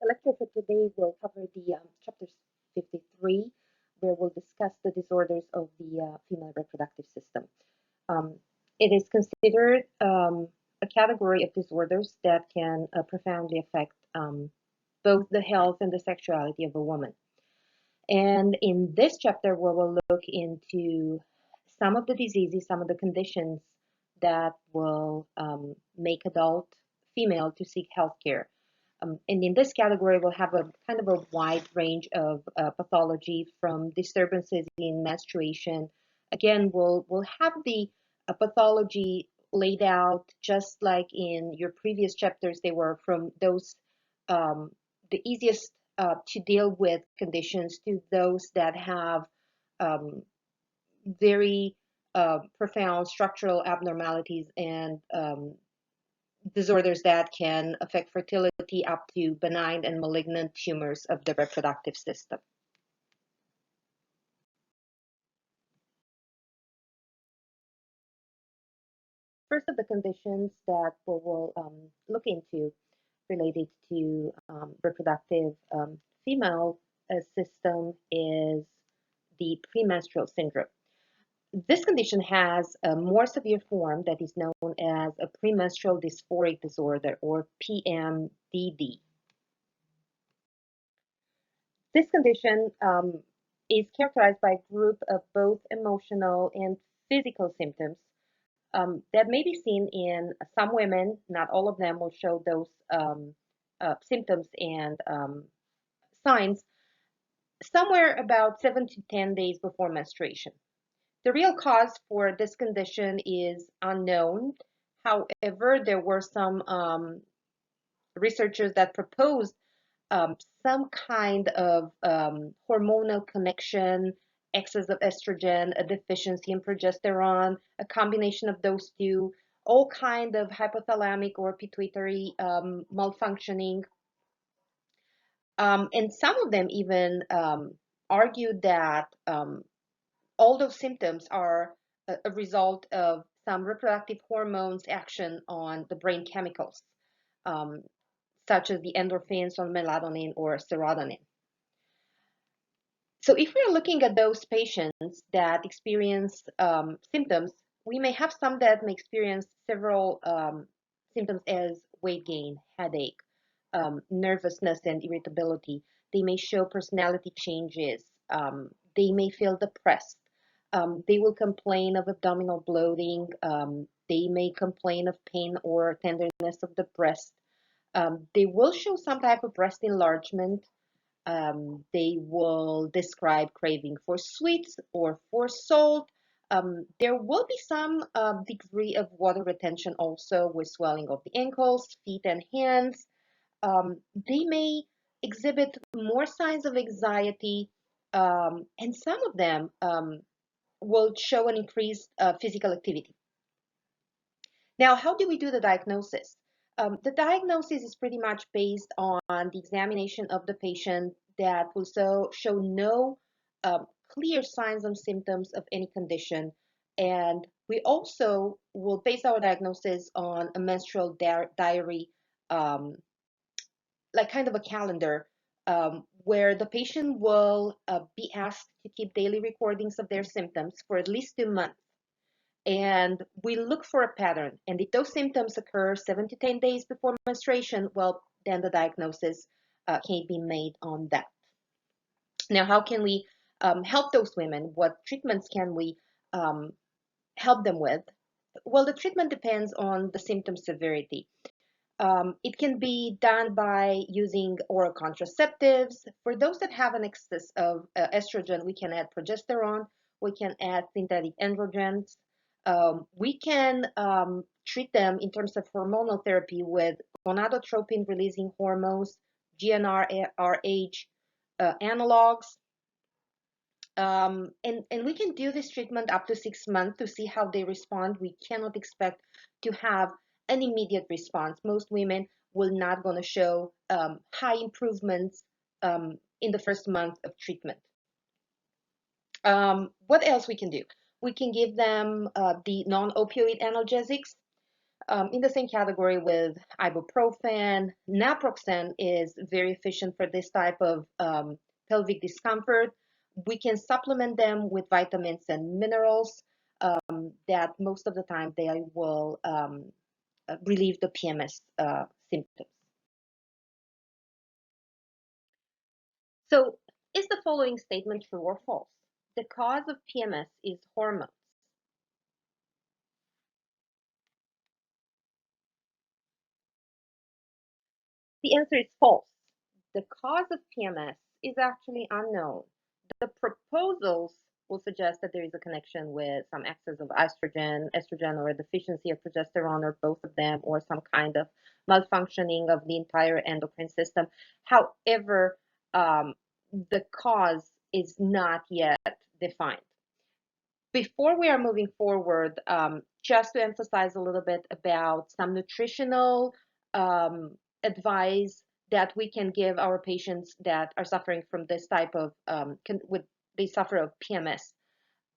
lecture for today will cover the chapter 53, where we'll discuss the disorders of the female reproductive system. It is considered a category of disorders that can profoundly affect both the health and the sexuality of a woman. And in this chapter, we will look into some of the diseases, some of the conditions that will make adult female to seek healthcare. And in this category, we'll have a kind of a wide range of pathology, from disturbances in menstruation. Again, we'll have the pathology laid out just like in your previous chapters. They were from those the easiest to deal with conditions to those that have very profound structural abnormalities and disorders that can affect fertility, up to benign and malignant tumors of the reproductive system. First of the conditions that we will look into related to reproductive female system is the premenstrual syndrome. This condition has a more severe form that is known as a premenstrual dysphoric disorder, or PMDD. This condition is characterized by a group of both emotional and physical symptoms that may be seen in some women. Not all of them will show those symptoms and signs somewhere about 7 to 10 days before menstruation. The real cause for this condition is unknown. However, there were some researchers that proposed some kind of hormonal connection, excess of estrogen, a deficiency in progesterone, a combination of those two, all kind of hypothalamic or pituitary malfunctioning. And some of them even argued that all those symptoms are a result of some reproductive hormones action on the brain chemicals, such as the endorphins or melatonin or serotonin. So if we're looking at those patients that experience symptoms, we may have some that may experience several symptoms as weight gain, headache, nervousness and irritability. They may show personality changes. They may feel depressed. They will complain of abdominal bloating. They may complain of pain or tenderness of the breast. They will show some type of breast enlargement. They will describe craving for sweets or for salt. There will be some degree of water retention also, with swelling of the ankles, feet, and hands. They may exhibit more signs of anxiety, and some of them will show an increased physical activity. Now, how do we do the diagnosis? The diagnosis is pretty much based on the examination of the patient that will show no clear signs and symptoms of any condition. And we also will base our diagnosis on a menstrual diary, like kind of a calendar, where the patient will be asked to keep daily recordings of their symptoms for at least 2 months. And we look for a pattern. And if those symptoms occur 7 to 10 days before menstruation, well, then the diagnosis can be made on that. Now, how can we help those women? What treatments can we help them with? Well, the treatment depends on the symptom severity. It can be done by using oral contraceptives. For those that have an excess of estrogen, we can add progesterone. We can add synthetic androgens. We can treat them in terms of hormonal therapy with gonadotropin-releasing hormones, GnRH analogs. And we can do this treatment up to 6 months to see how they respond. We cannot expect to have an immediate response. Most women will not going to show high improvements in the first month of treatment. What else we can do? We can give them the non-opioid analgesics. In the same category with ibuprofen, naproxen is very efficient for this type of pelvic discomfort. We can supplement them with vitamins and minerals that most of the time they will relieve the PMS symptoms. So, is the following statement true or false? The cause of PMS is hormones. The answer is false. The cause of PMS is actually unknown. The proposals will suggest that there is a connection with some excess of estrogen, or a deficiency of progesterone, or both of them, or some kind of malfunctioning of the entire endocrine system. However, the cause is not yet defined. Before we are moving forward, just to emphasize a little bit about some nutritional advice that we can give our patients that are suffering from this type of they suffer of PMS.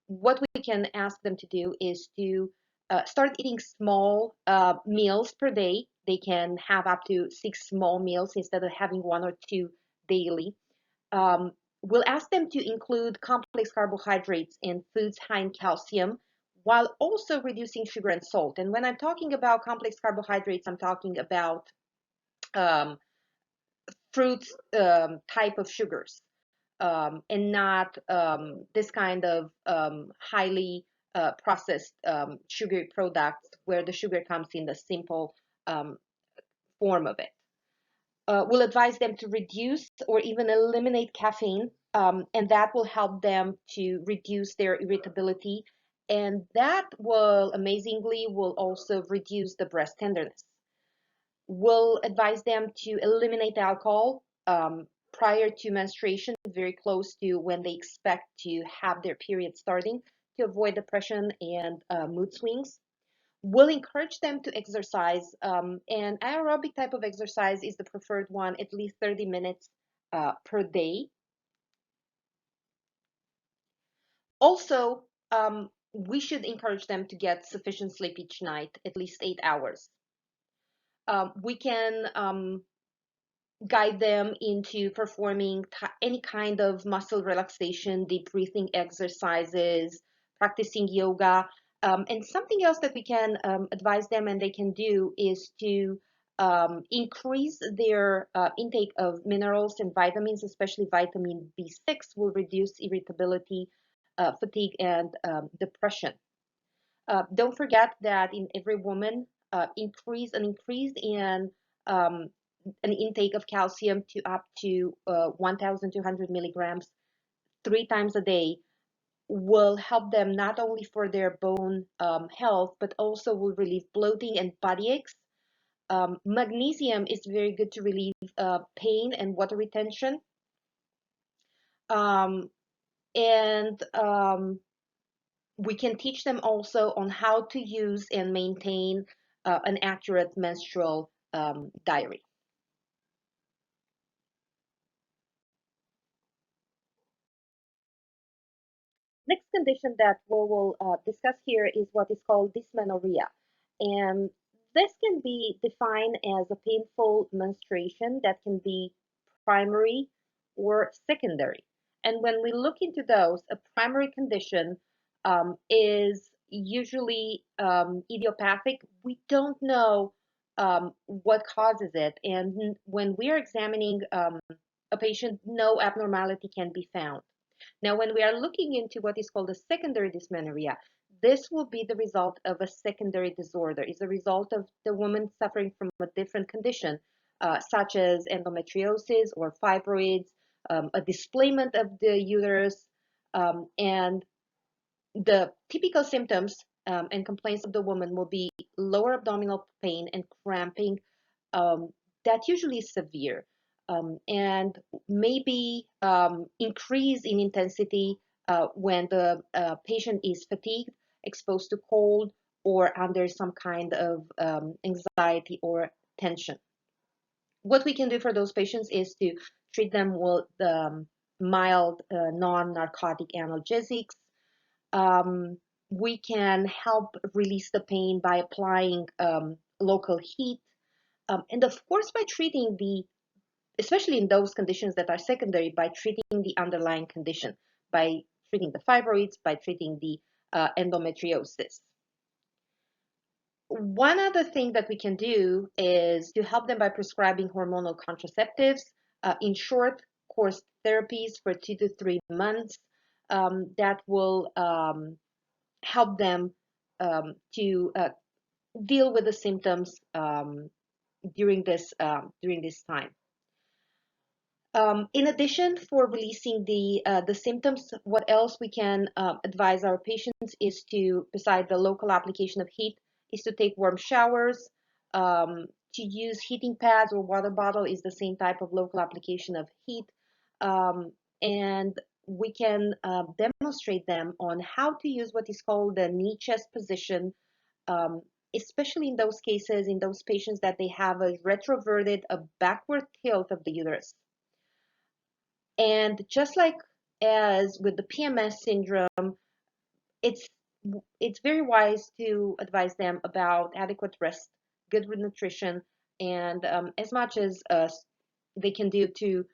What we can ask them to do is to start eating small meals per day. They can have up to 6 small meals instead of having 1 or 2 daily. Um, we'll ask them to include complex carbohydrates in foods high in calcium while also reducing sugar and salt. And when I'm talking about complex carbohydrates, I'm talking about um, fruits type of sugars and not this kind of highly processed sugary products where the sugar comes in the simple um, form of it. We'll advise them to reduce or even eliminate caffeine, and that will help them to reduce their irritability, and that will amazingly will also reduce the breast tenderness. We'll advise them to eliminate alcohol prior to menstruation, very close to when they expect to have their period starting, to avoid depression and mood swings. We'll encourage them to exercise, and aerobic type of exercise is the preferred one, at least 30 minutes per day. Also, we should encourage them to get sufficient sleep each night, at least 8 hours. We can guide them into performing any kind of muscle relaxation, deep breathing exercises, practicing yoga. And something else that we can advise them and they can do is to increase their intake of minerals and vitamins, especially vitamin B6 will reduce irritability, fatigue, and depression. Don't forget that in every woman, an increase in um, an intake of calcium to up to 1,200 milligrams 3 times a day will help them not only for their bone health, but also will relieve bloating and body aches. Magnesium is very good to relieve pain and water retention. Um, and we can teach them also on how to use and maintain an accurate menstrual diary. Next condition that we will discuss here is what is called dysmenorrhea. And this can be defined as a painful menstruation that can be primary or secondary. And when we look into those, a primary condition is usually idiopathic. We don't know what causes it. And when we are examining a patient, no abnormality can be found. Now, when we are looking into what is called a secondary dysmenorrhea, this will be the result of a secondary disorder. It's a result of the woman suffering from a different condition, such as endometriosis or fibroids, a displacement of the uterus, and the typical symptoms and complaints of the woman will be lower abdominal pain and cramping um, that usually is severe and maybe increase in intensity when the patient is fatigued, exposed to cold, or under some kind of anxiety or tension. What we can do for those patients is to treat them with mild non-narcotic analgesics, um, We can help release the pain by applying local heat. And of course, by treating especially in those conditions that are secondary, by treating the underlying condition, by treating the fibroids, by treating the endometriosis. One other thing that we can do is to help them by prescribing hormonal contraceptives, in short course therapies for 2 to 3 months that will help them to deal with the symptoms during this time. In addition, for releasing the symptoms, what else we can advise our patients is to, beside the local application of heat, is to take warm showers. To use heating pads or water bottle is the same type of local application of heat. And we can demonstrate them on how to use what is called the knee chest position, especially in those cases, in those patients that they have a retroverted, a backward tilt of the uterus. And just like as with the PMS syndrome, it's very wise to advise them about adequate rest, good nutrition, and as much as they can do to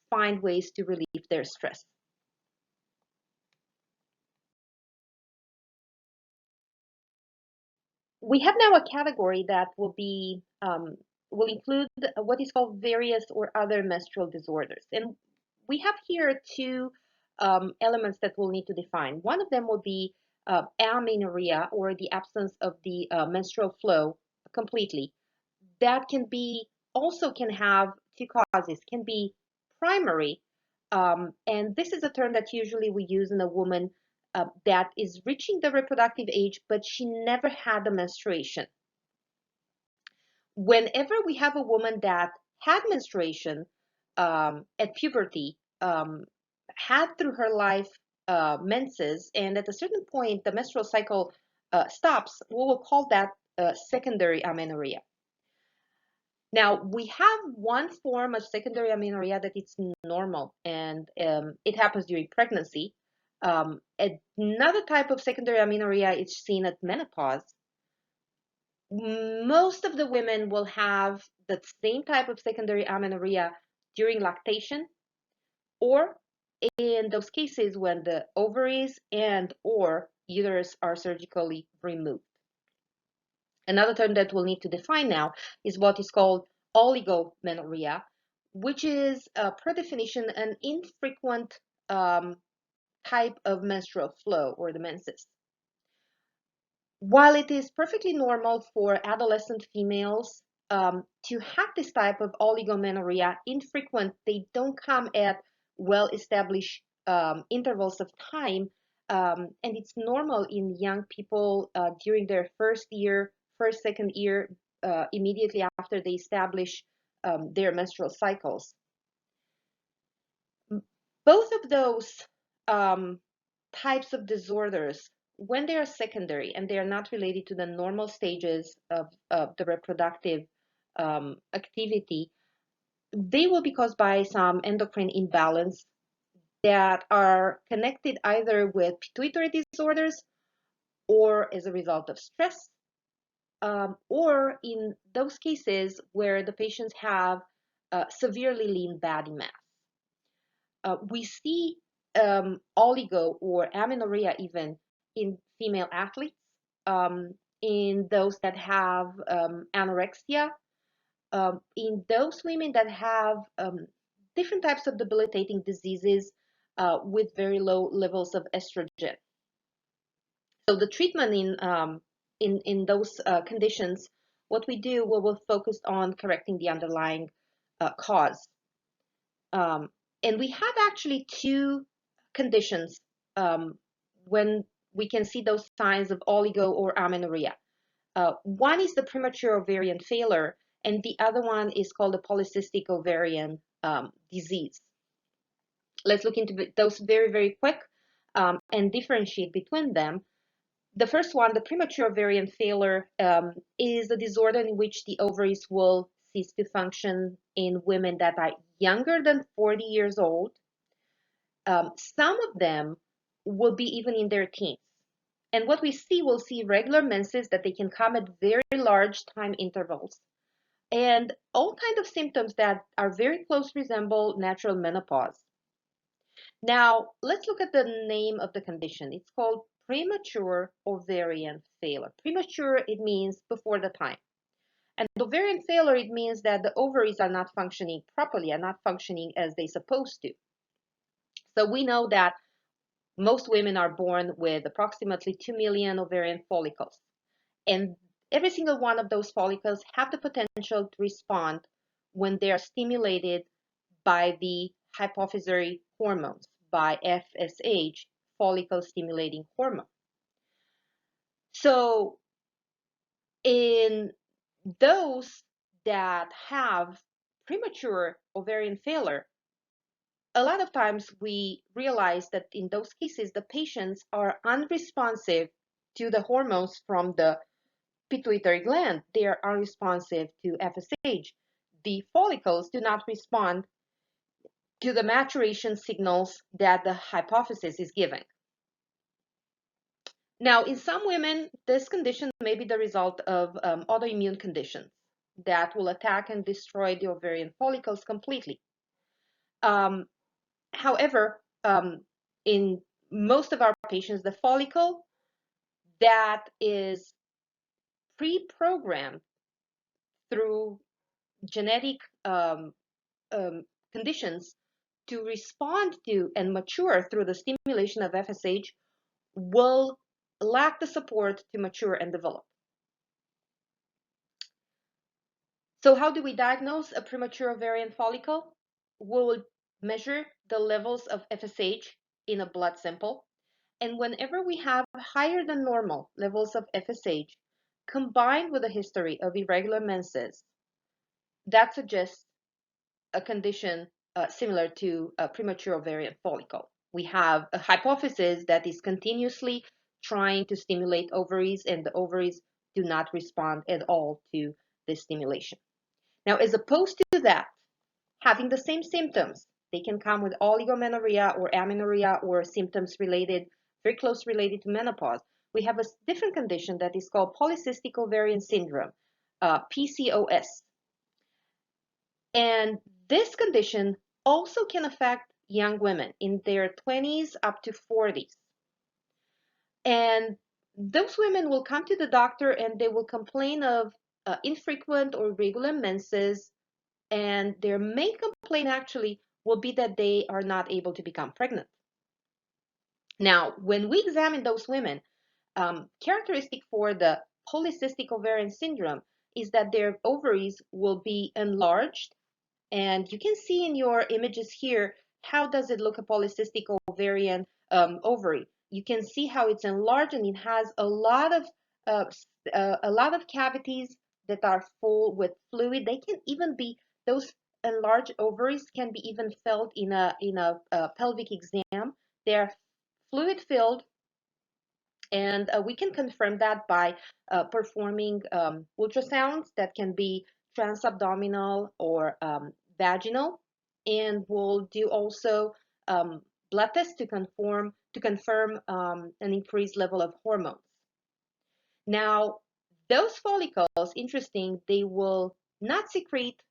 find ways to relieve their stress. We have now a category that will include what is called various or other menstrual disorders. And we have here two elements that we'll need to define. One of them will be amenorrhea, or the absence of the menstrual flow completely. That can have two causes, can be primary, and this is a term that usually we use in a woman that is reaching the reproductive age, but she never had a menstruation. Whenever we have a woman that had menstruation at puberty, had through her life menses, and at a certain point the menstrual cycle stops, we will call that secondary amenorrhea. Now, we have one form of secondary amenorrhea that it's normal, and it happens during pregnancy. Another type of secondary amenorrhea is seen at menopause. Most of the women will have the same type of secondary amenorrhea during lactation, or in those cases when the ovaries and or uterus are surgically removed. Another term that we'll need to define now is what is called oligomenorrhea, which is, per definition, an infrequent type of menstrual flow, or the menses. While it is perfectly normal for adolescent females to have this type of oligomenorrhea, infrequent, they don't come at well-established intervals of time, and it's normal in young people during their second year, immediately after they establish their menstrual cycles. Both of those types of disorders, when they are secondary and they are not related to the normal stages of the reproductive activity, they will be caused by some endocrine imbalance that are connected either with pituitary disorders, or as a result of stress, or in those cases where the patients have severely lean body mass. We see oligo or amenorrhea even in female athletes, in those that have anorexia, in those women that have different types of debilitating diseases with very low levels of estrogen. So the treatment in those conditions, what we do, we will focus on correcting the underlying cause. And we have actually two conditions when we can see those signs of oligo or amenorrhea. One is the premature ovarian failure, and the other one is called the polycystic ovarian disease. Let's look into those very, very quick and differentiate between them. The first one, the premature ovarian failure, is a disorder in which the ovaries will cease to function in women that are younger than 40 years old. Some of them will be even in their teens. And what we'll see regular menses that they can come at very large time intervals, and all kinds of symptoms that are very close resemble natural menopause. Now, let's look at the name of the condition. It's called premature ovarian failure. Premature, it means before the time. And ovarian failure, it means that the ovaries are not functioning properly, are not functioning as they're supposed to. So we know that most women are born with approximately 2 million ovarian follicles. And every single one of those follicles have the potential to respond when they are stimulated by the hypophyseal hormones, by FSH, follicle stimulating hormone. So in those that have premature ovarian failure, a lot of times we realize that in those cases, the patients are unresponsive to the hormones from the pituitary gland. They are unresponsive to FSH. The follicles do not respond to the maturation signals that the hypophysis is giving. Now, in some women, this condition may be the result of autoimmune conditions that will attack and destroy the ovarian follicles completely. However, in most of our patients, the follicle that is pre-programmed through genetic conditions to respond to and mature through the stimulation of FSH will lack the support to mature and develop. So how do we diagnose a premature ovarian follicle? We will measure the levels of FSH in a blood sample. And whenever we have higher than normal levels of FSH combined with a history of irregular menses, that suggests a condition similar to a premature ovarian follicle. We have a hypophysis that is continuously trying to stimulate ovaries, and the ovaries do not respond at all to this stimulation. Now, as opposed to that, having the same symptoms, they can come with oligomenorrhea or amenorrhea or symptoms related, very close related to menopause. We have a different condition that is called polycystic ovarian syndrome, PCOS. And this condition also can affect young women in their 20s up to 40s. And those women will come to the doctor and they will complain of infrequent or regular menses, and their main complaint actually will be that they are not able to become pregnant. Now, when we examine those women, characteristic for the polycystic ovarian syndrome is that their ovaries will be enlarged. And you can see in your images here, how does it look, a polycystic ovarian ovary? You can see how it's enlarged, and it has a lot of cavities that are full with fluid. They can even be, those enlarged ovaries can be even felt in a pelvic exam. They are fluid filled, and we can confirm that by performing ultrasounds that can be transabdominal or vaginal, and we'll do also blood tests to confirm an increased level of hormones. Now, those follicles, interesting, they will not secrete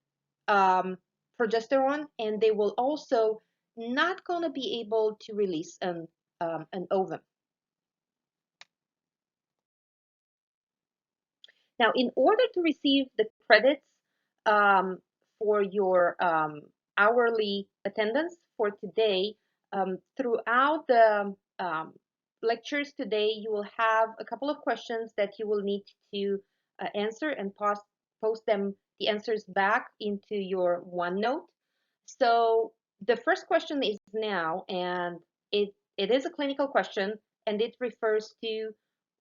progesterone, and they will also not going to be able to release an ovum. Now, in order to receive the credits for your hourly attendance for today, throughout the lectures today, you will have a couple of questions that you will need to answer and post the answers back into your OneNote. So the first question is now, and it is a clinical question, and it refers to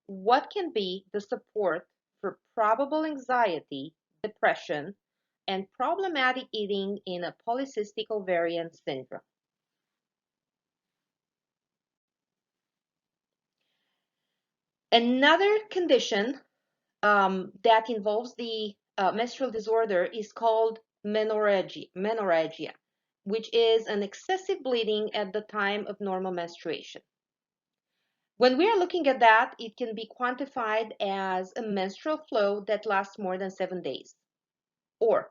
what can be the support for probable anxiety, depression, and problematic eating in a polycystic ovarian syndrome. Another condition that involves the menstrual disorder is called menorrhagia, which is an excessive bleeding at the time of normal menstruation. When we are looking at that, it can be quantified as a menstrual flow that lasts more than 7 days, or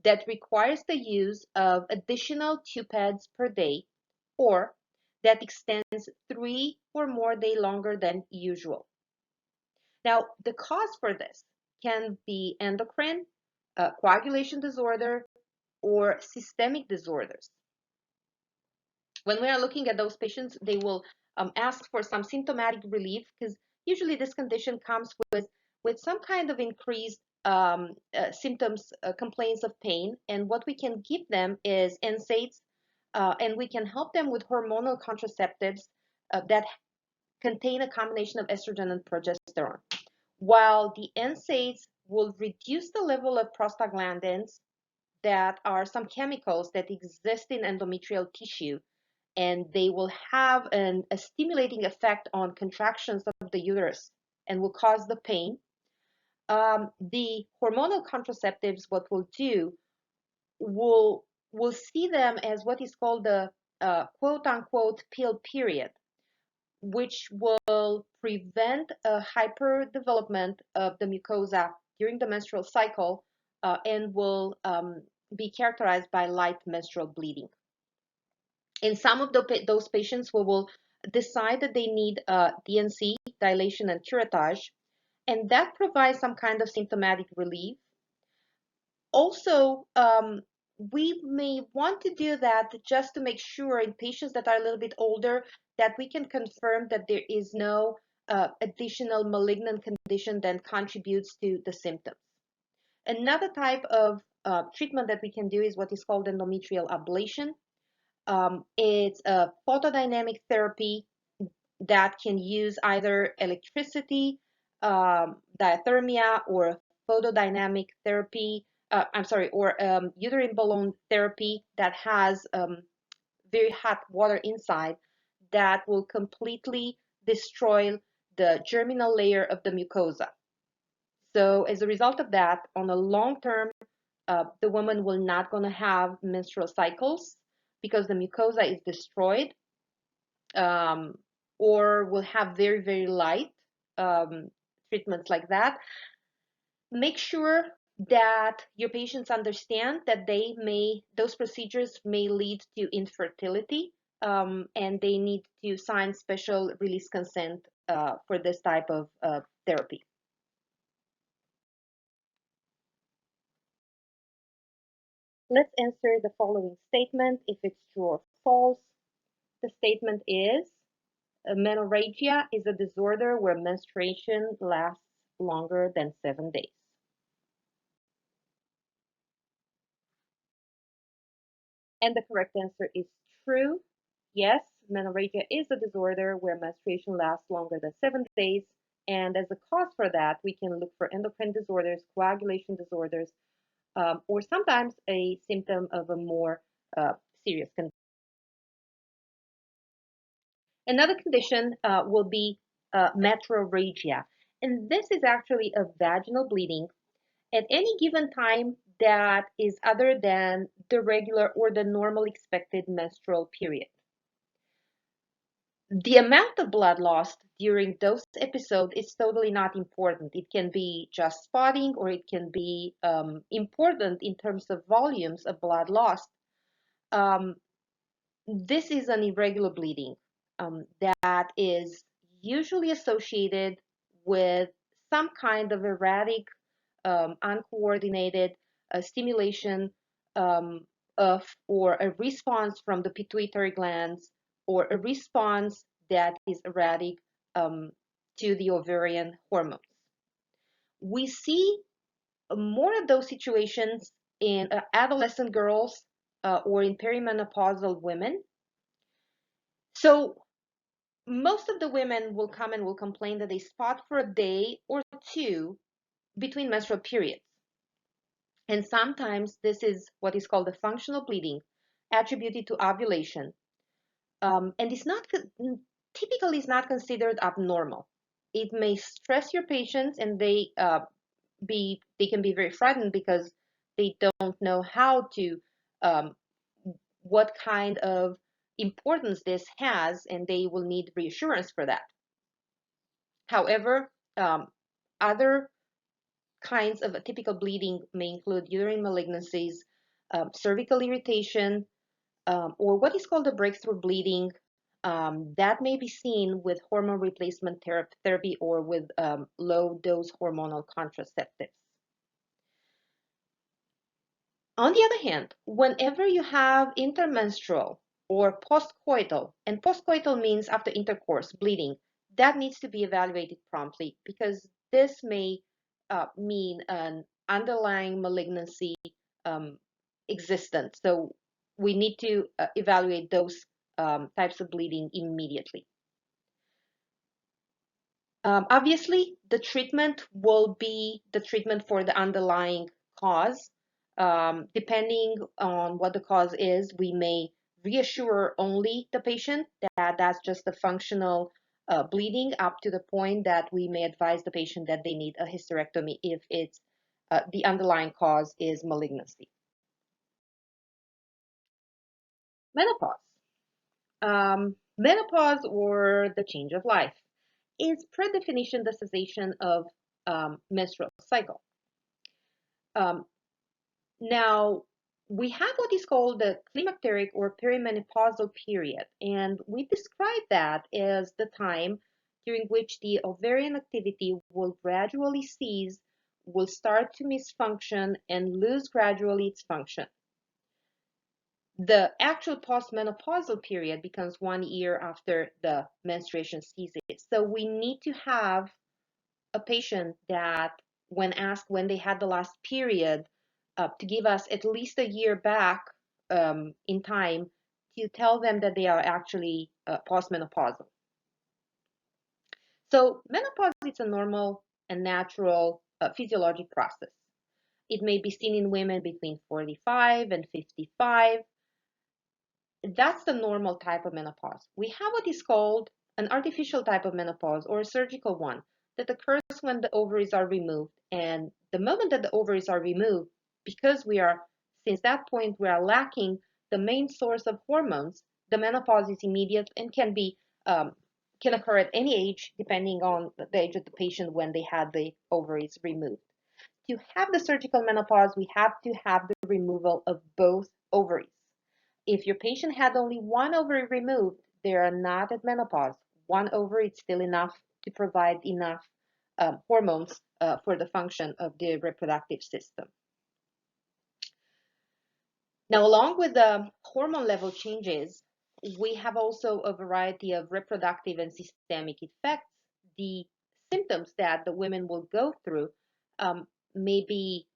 that requires the use of additional 2 pads per day, or that extends 3 or more days longer than usual. Now, the cause for this can be endocrine, coagulation disorder, or systemic disorders. When we are looking at those patients, they will ask for some symptomatic relief, because usually this condition comes with some kind of increased symptoms, complaints of pain. And what we can give them is NSAIDs, and we can help them with hormonal contraceptives that contain a combination of estrogen and progesterone. While the NSAIDs will reduce the level of prostaglandins, that are some chemicals that exist in endometrial tissue, and they will have a stimulating effect on contractions of the uterus and will cause the pain. The hormonal contraceptives, what we'll do, we'll see them as what is called the quote unquote pill period, which will prevent a hyperdevelopment of the mucosa during the menstrual cycle, and will be characterized by light menstrual bleeding. In some of those patients, we will decide that they need DNC, dilation and curettage, and that provides some kind of symptomatic relief. Also, we may want to do that just to make sure in patients that are a little bit older that we can confirm that there is no additional malignant condition that contributes to the symptoms. Another type of treatment that we can do is what is called endometrial ablation. It's a photodynamic therapy that can use either electricity, diathermia, or photodynamic therapy, or uterine balloon therapy that has very hot water inside that will completely destroy the germinal layer of the mucosa. So as a result of that, on a long term, the woman will not going to have menstrual cycles because the mucosa is destroyed, or will have very, very light treatments like that. Make sure that your patients understand that those procedures may lead to infertility, and they need to sign special release consent for this type of therapy. Let's answer the following statement if it's true or false. The statement is, menorrhagia is a disorder where menstruation lasts longer than 7 days. And the correct answer is true. Yes, menorrhagia is a disorder where menstruation lasts longer than 7 days. And as a cause for that, we can look for endocrine disorders, coagulation disorders, or sometimes a symptom of a more serious condition. Another condition will be metrorrhagia. And this is actually a vaginal bleeding at any given time that is other than the regular or the normal expected menstrual period. The amount of blood lost during those episodes is totally not important. It can be just spotting, or it can be important in terms of volumes of blood lost. This is an irregular bleeding that is usually associated with some kind of erratic, uncoordinated stimulation or a response from the pituitary glands, or a response that is erratic to the ovarian hormones. We see more of those situations in adolescent girls or in perimenopausal women. So most of the women will come and will complain that they spot for a day or two between menstrual periods. And sometimes this is what is called a functional bleeding attributed to ovulation. And it's not typically is not considered abnormal. It may stress your patients, and they can be very frightened because they don't know how to what kind of importance this has, and they will need reassurance for that. However, other kinds of atypical bleeding may include uterine malignancies, cervical irritation, or what is called a breakthrough bleeding. That may be seen with hormone replacement therapy or with low-dose hormonal contraceptives. On the other hand, whenever you have intermenstrual or postcoital, and postcoital means after intercourse bleeding, that needs to be evaluated promptly because this may mean an underlying malignancy um, existent. So we need to evaluate those types of bleeding immediately. Obviously, the treatment will be the treatment for the underlying cause. Depending on what the cause is, we may reassure only the patient that that's just a functional bleeding up to the point that we may advise the patient that they need a hysterectomy if it's the underlying cause is malignancy. Menopause. Menopause or the change of life is per definition the cessation of menstrual cycle. Um, Now, we have what is called the climacteric or perimenopausal period, and we describe that as the time during which the ovarian activity will gradually cease, will start to misfunction, and lose gradually its function. The actual postmenopausal period becomes 1 year after the menstruation ceases. So we need to have a patient that, when asked when they had the last period, to give us at least a year back in time to tell them that they are actually postmenopausal. So menopause is a normal and natural physiologic process. It may be seen in women between 45 and 55. That's the normal type of menopause. We have what is called an artificial type of menopause or a surgical one that occurs when the ovaries are removed. And the moment that the ovaries are removed, because since that point, we are lacking the main source of hormones, the menopause is immediate and can occur at any age, depending on the age of the patient when they had the ovaries removed. To have the surgical menopause, we have to have the removal of both ovaries. If your patient had only one ovary removed, they are not at menopause. One ovary is still enough to provide enough hormones for the function of the reproductive system. Now, along with the hormone level changes, we have also a variety of reproductive and systemic effects. The symptoms that the women will go through may be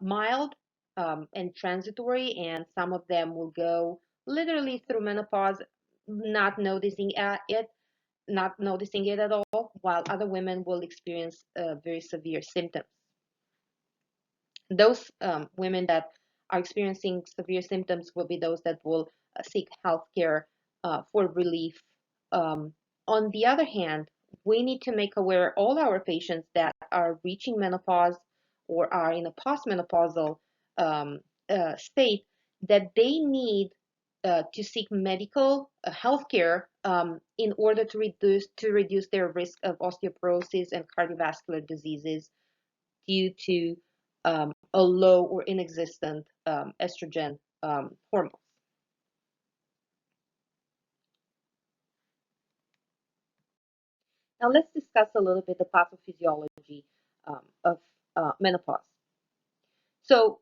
mild and transitory, and some of them will go literally through menopause, not noticing it at all, while other women will experience very severe symptoms. Those women that are experiencing severe symptoms will be those that will seek healthcare for relief. On the other hand, we need to make aware all our patients that are reaching menopause or are in a postmenopausal state that they need to seek medical healthcare in order to reduce their risk of osteoporosis and cardiovascular diseases due to a low or inexistent estrogen hormones. Now let's discuss a little bit the pathophysiology of menopause. So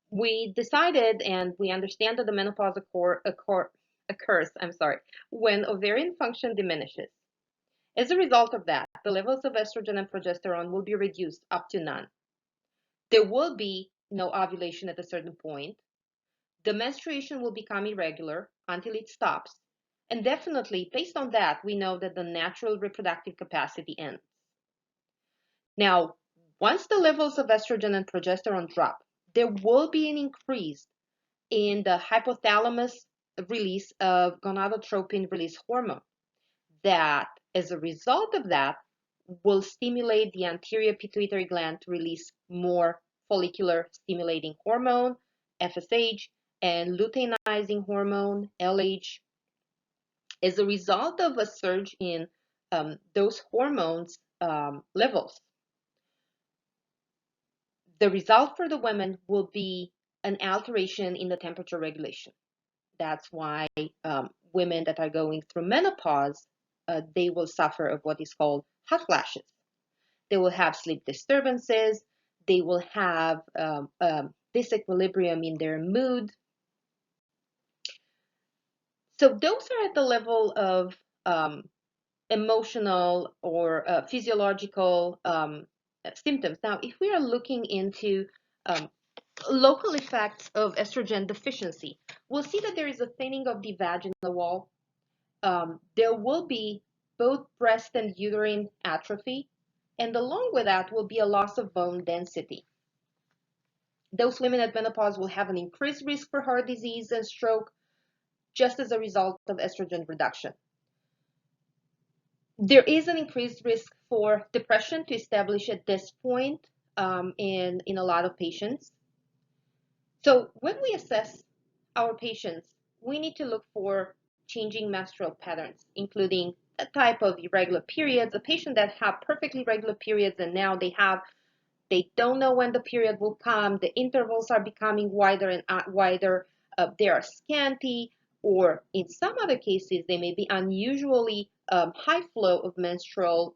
we decided and we understand that the menopause occurs, when ovarian function diminishes. As a result of that, the levels of estrogen and progesterone will be reduced up to none. There will be no ovulation at a certain point. The menstruation will become irregular until it stops. And definitely, based on that, we know that the natural reproductive capacity ends. Now, once the levels of estrogen and progesterone drop, there will be an increase in the hypothalamus release of gonadotropin release hormone that, as a result of that, will stimulate the anterior pituitary gland to release more follicular stimulating hormone, FSH, and luteinizing hormone, LH. As a result of a surge in those hormones levels. The result for the women will be an alteration in the temperature regulation. That's why women that are going through menopause, they will suffer of what is called hot flashes. They will have sleep disturbances. They will have disequilibrium in their mood. So those are at the level of emotional or physiological symptoms. Now, if we are looking into local effects of estrogen deficiency, we'll see that there is a thinning of the vaginal wall. There will be both breast and uterine atrophy, and along with that will be a loss of bone density. Those women at menopause will have an increased risk for heart disease and stroke just as a result of estrogen reduction. There is an increased risk for depression to establish at this point in a lot of patients. So when we assess our patients, we need to look for changing menstrual patterns, including a type of irregular periods, a patient that have perfectly regular periods and now they don't know when the period will come, the intervals are becoming wider and wider, they are scanty, or in some other cases, they may be unusually high flow of menstrual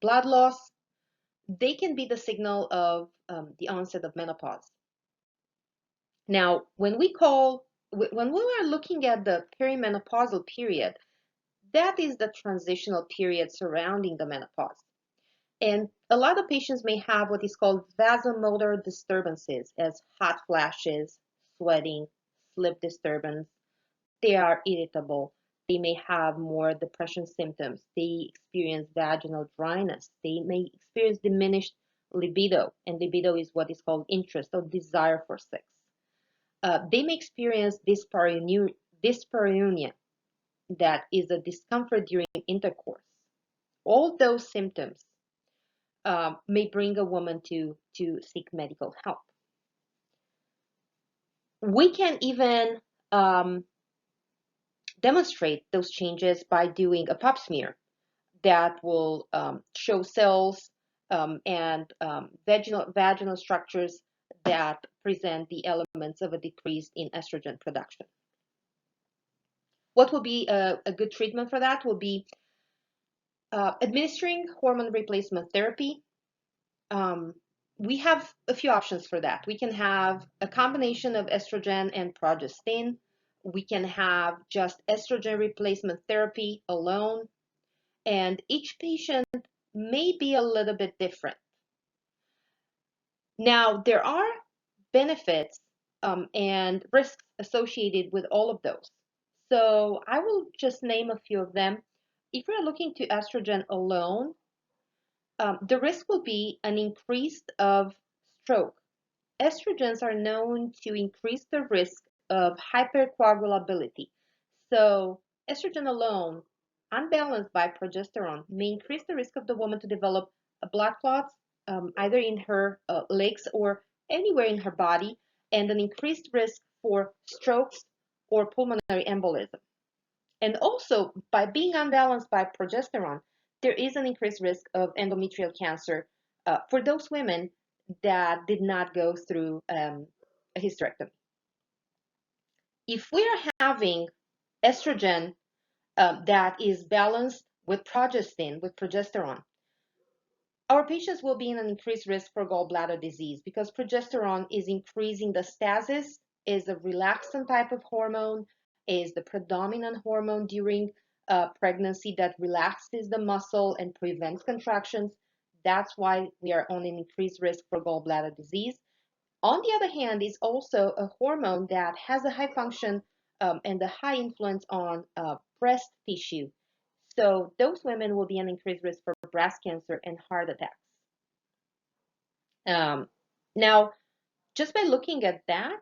blood loss. They can be the signal of the onset of menopause. Now, when we are looking at the perimenopausal period, that is the transitional period surrounding the menopause. And a lot of patients may have what is called vasomotor disturbances as hot flashes, sweating, sleep disturbance. They are irritable. They may have more depression symptoms. They experience vaginal dryness. They may experience diminished libido, and libido is what is called interest or desire for sex. They may experience dyspareunia, that is a discomfort during intercourse. All those symptoms may bring a woman to seek medical help. We can even demonstrate those changes by doing a pap smear that will show cells and vaginal structures that present the elements of a decrease in estrogen production. What will be a good treatment for that will be administering hormone replacement therapy. We have a few options for that. We can have a combination of estrogen and progestin. We can have just estrogen replacement therapy alone. And each patient may be a little bit different. Now, there are benefits and risks associated with all of those. So I will just name a few of them. If we're looking to estrogen alone, the risk will be an increase of stroke. Estrogens are known to increase the risk of hypercoagulability. So estrogen alone, unbalanced by progesterone, may increase the risk of the woman to develop blood clots, either in her legs or anywhere in her body, and an increased risk for strokes or pulmonary embolism. And also, by being unbalanced by progesterone, there is an increased risk of endometrial cancer for those women that did not go through a hysterectomy. If we are having estrogen that is balanced with progesterone, our patients will be in an increased risk for gallbladder disease because progesterone is increasing the stasis, is a relaxant type of hormone, is the predominant hormone during pregnancy that relaxes the muscle and prevents contractions. That's why we are on an increased risk for gallbladder disease. On the other hand, is also a hormone that has a high function and a high influence on breast tissue. So those women will be an increased risk for breast cancer and heart attacks. Now, just by looking at that,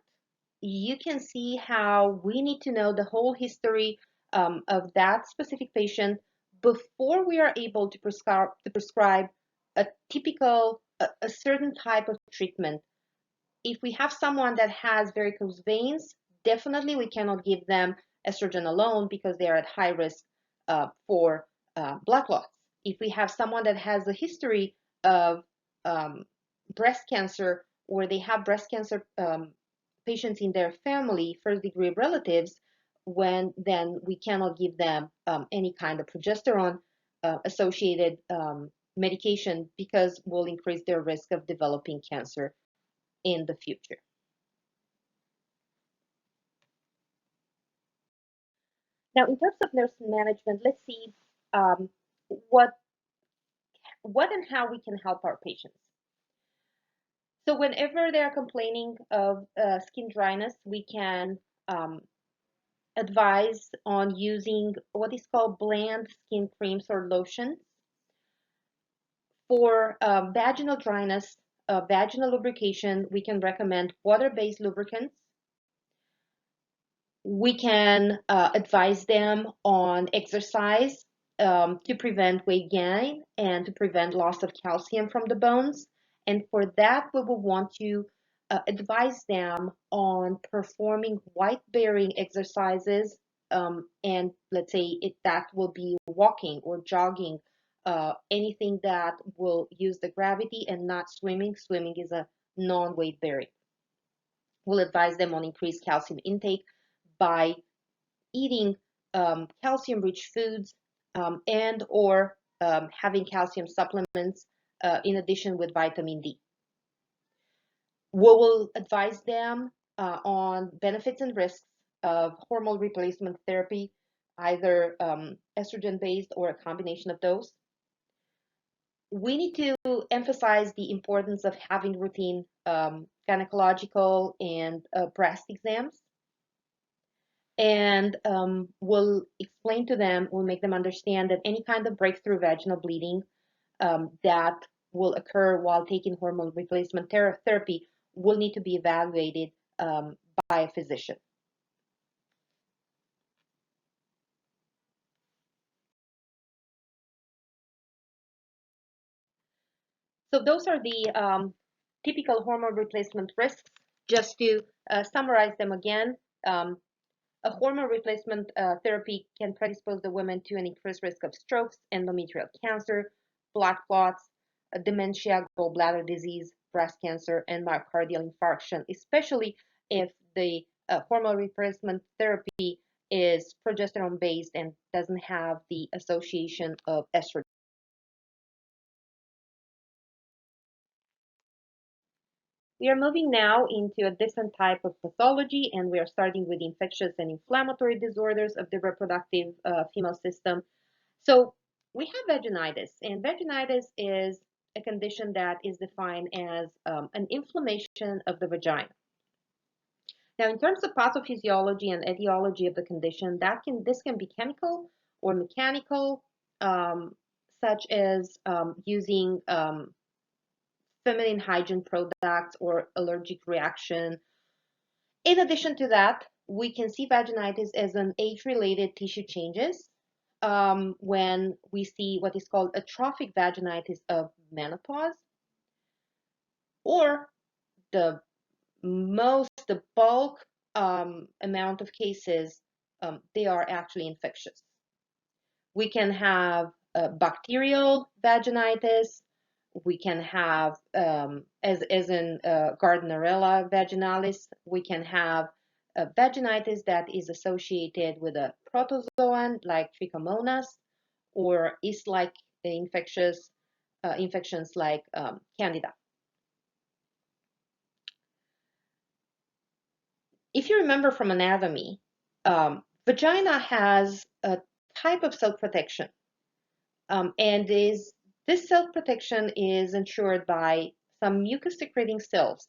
you can see how we need to know the whole history of that specific patient before we are able to prescribe a typical, a certain type of treatment. If we have someone that has varicose veins, definitely we cannot give them estrogen alone because they are at high risk for blood clots. If we have someone that has a history of breast cancer, or they have breast cancer patients in their family, first-degree relatives, then we cannot give them any kind of progesterone associated medication, because will increase their risk of developing cancer in the future. Now, in terms of nurse management, let's see what and how we can help our patients. So whenever they are complaining of skin dryness, we can advise on using what is called bland skin creams or lotions. For vaginal dryness, vaginal lubrication, we can recommend water-based lubricants. We can advise them on exercise to prevent weight gain and to prevent loss of calcium from the bones. And for that, we will want to advise them on performing weight-bearing exercises. And let's say that will be walking or jogging, anything that will use the gravity, and not swimming. Swimming is a non-weight bearing. We'll advise them on increased calcium intake by eating calcium-rich foods and or having calcium supplements in addition with vitamin D. We will advise them on benefits and risks of hormone replacement therapy, either estrogen-based or a combination of those. We need to emphasize the importance of having routine gynecological and breast exams. And we'll explain to them, we'll make them understand that any kind of breakthrough vaginal bleeding that will occur while taking hormone replacement therapy will need to be evaluated by a physician. So those are the typical hormone replacement risks. Just to summarize them again, a hormone replacement therapy can predispose the women to an increased risk of strokes, endometrial cancer, blood clots, dementia, gallbladder disease, breast cancer, and myocardial infarction, especially if the hormone replacement therapy is progesterone-based and doesn't have the association of estrogen. We are moving now into a different type of pathology, and we are starting with infectious and inflammatory disorders of the reproductive female system. So we have vaginitis, and vaginitis is a condition that is defined as an inflammation of the vagina. Now, in terms of pathophysiology and etiology of the condition, this can be chemical or mechanical, such as using feminine hygiene products or allergic reaction. In addition to that, we can see vaginitis as an age-related tissue changes when we see what is called atrophic vaginitis of menopause, or the bulk amount of cases, they are actually infectious. We can have bacterial vaginitis. We can have, as in Gardnerella vaginalis, we can have vaginitis that is associated with a protozoan like Trichomonas, or yeast-like infections like Candida. If you remember from anatomy, vagina has a type of self-protection, and this self-protection is ensured by some mucus-secreting cells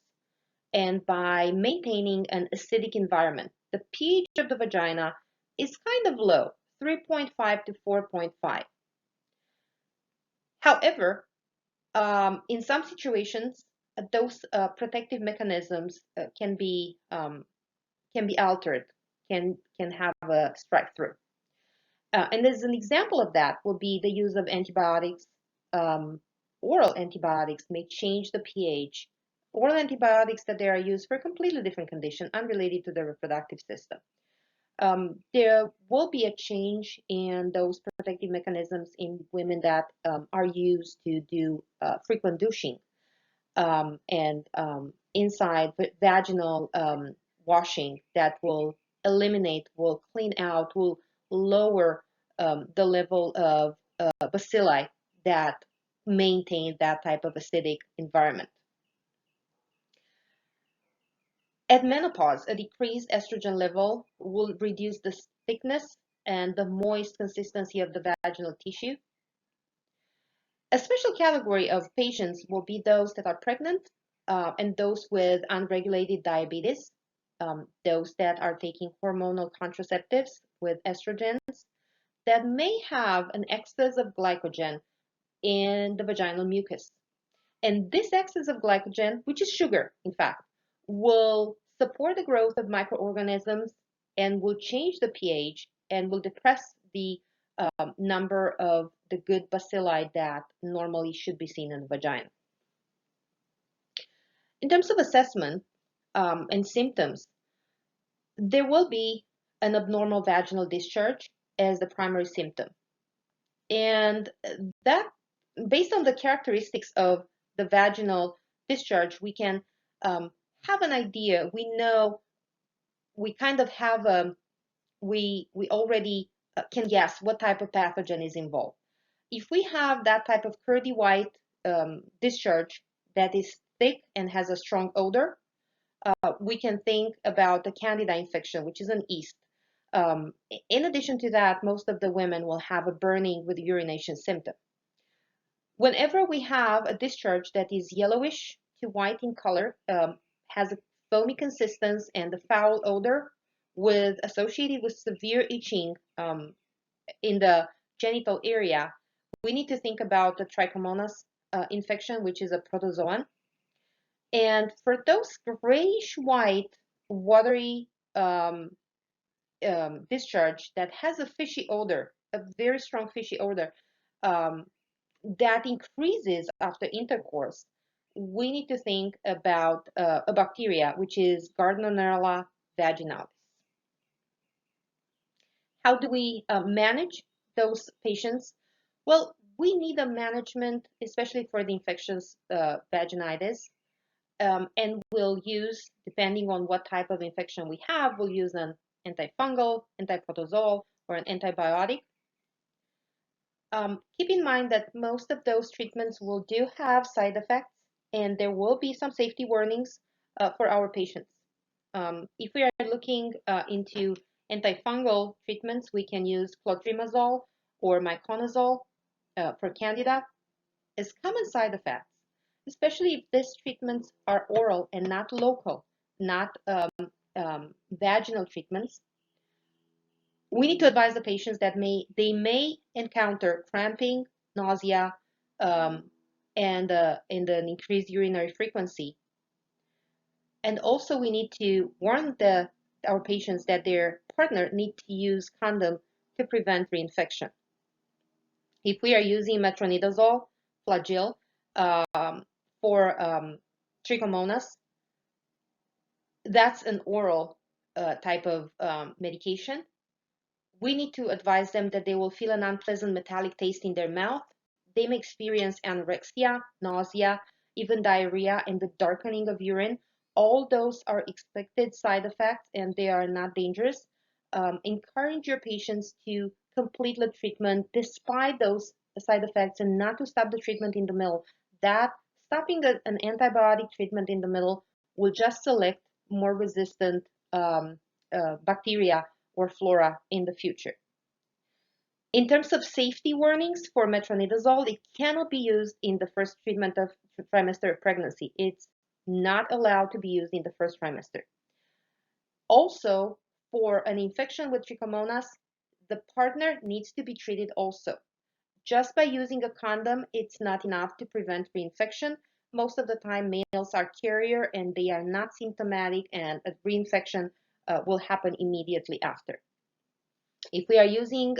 and by maintaining an acidic environment. The pH of the vagina is kind of low, 3.5 to 4.5. However, in some situations, those protective mechanisms can be altered, can have a strike through. And as an example of that will be the use of antibiotics. Oral antibiotics may change the pH. Oral antibiotics that they are used for a completely different condition, unrelated to the reproductive system. There will be a change in those protective mechanisms in women that are used to do frequent douching and inside vaginal washing that will eliminate, will clean out, will lower the level of bacilli that maintain that type of acidic environment. At menopause, a decreased estrogen level will reduce the thickness and the moist consistency of the vaginal tissue. A special category of patients will be those that are pregnant and those with unregulated diabetes, those that are taking hormonal contraceptives with estrogens that may have an excess of glycogen in the vaginal mucus. And this excess of glycogen, which is sugar, in fact, will support the growth of microorganisms and will change the pH and will depress the number of the good bacilli that normally should be seen in the vagina. In terms of assessment and symptoms, there will be an abnormal vaginal discharge as the primary symptom. And that, based on the characteristics of the vaginal discharge, we can have an idea. We know, we kind of have we already can guess what type of pathogen is involved. If we have that type of curdy white discharge that is thick and has a strong odor, we can think about the Candida infection, which is an yeast. In addition to that, most of the women will have a burning with urination symptom. Whenever we have a discharge that is yellowish to white in color, has a foamy consistency and a foul odor, associated with severe itching in the genital area, we need to think about the Trichomonas infection, which is a protozoan. And for those grayish-white, watery discharge that has a fishy odor, a very strong fishy odor, that increases after intercourse, we need to think about a bacteria, which is Gardnerella vaginalis. How do we manage those patients? Well, we need a management, especially for the infectious vaginitis, and we'll use, depending on what type of infection we have, we'll use an antifungal, antiprotozoal, or an antibiotic. Keep in mind that most of those treatments will do have side effects, and there will be some safety warnings for our patients. If we are looking into antifungal treatments, we can use clotrimazole or miconazole for Candida as common side effects, especially if these treatments are oral and not local, not vaginal treatments. We need to advise the patients that they may encounter cramping, nausea, and an increased urinary frequency. And also we need to warn our patients that their partner need to use condom to prevent reinfection. If we are using metronidazole, Flagyl, for trichomonas, that's an oral type of medication. We need to advise them that they will feel an unpleasant metallic taste in their mouth. They may experience anorexia, nausea, even diarrhea, and the darkening of urine. All those are expected side effects and they are not dangerous. Encourage your patients to complete the treatment despite those side effects and not to stop the treatment in the middle. That stopping an antibiotic treatment in the middle will just select more resistant bacteria or flora in the future. In terms of safety warnings for metronidazole, it cannot be used in the first treatment of trimester of pregnancy. It's not allowed to be used in the first trimester. Also, for an infection with trichomonas, the partner needs to be treated also. Just by using a condom, it's not enough to prevent reinfection. Most of the time, males are carrier and they are not symptomatic, and a reinfection will happen immediately after. If we are using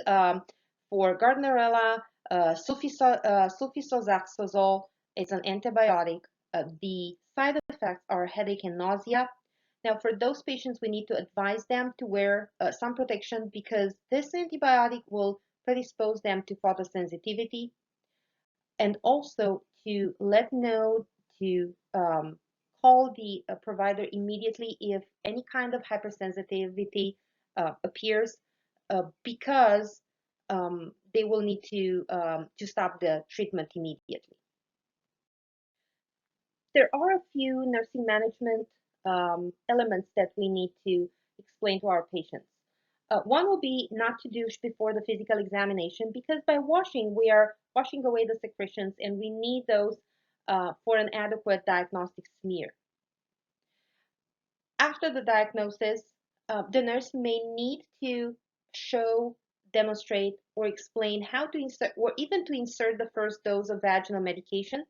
for Gardnerella, sulfasalazole, it's an antibiotic. The side effects are headache and nausea. Now, for those patients, we need to advise them to wear sun protection because this antibiotic will predispose them to photosensitivity, and also to let know to call the provider immediately if any kind of hypersensitivity appears, because they will need to stop the treatment immediately. There are a few nursing management elements that we need to explain to our patients. One will be not to douche before the physical examination because by washing, we are washing away the secretions and we need those for an adequate diagnostic smear. After the diagnosis, the nurse may need to show, demonstrate, or explain how to insert, or even to insert the first dose of vaginal medication,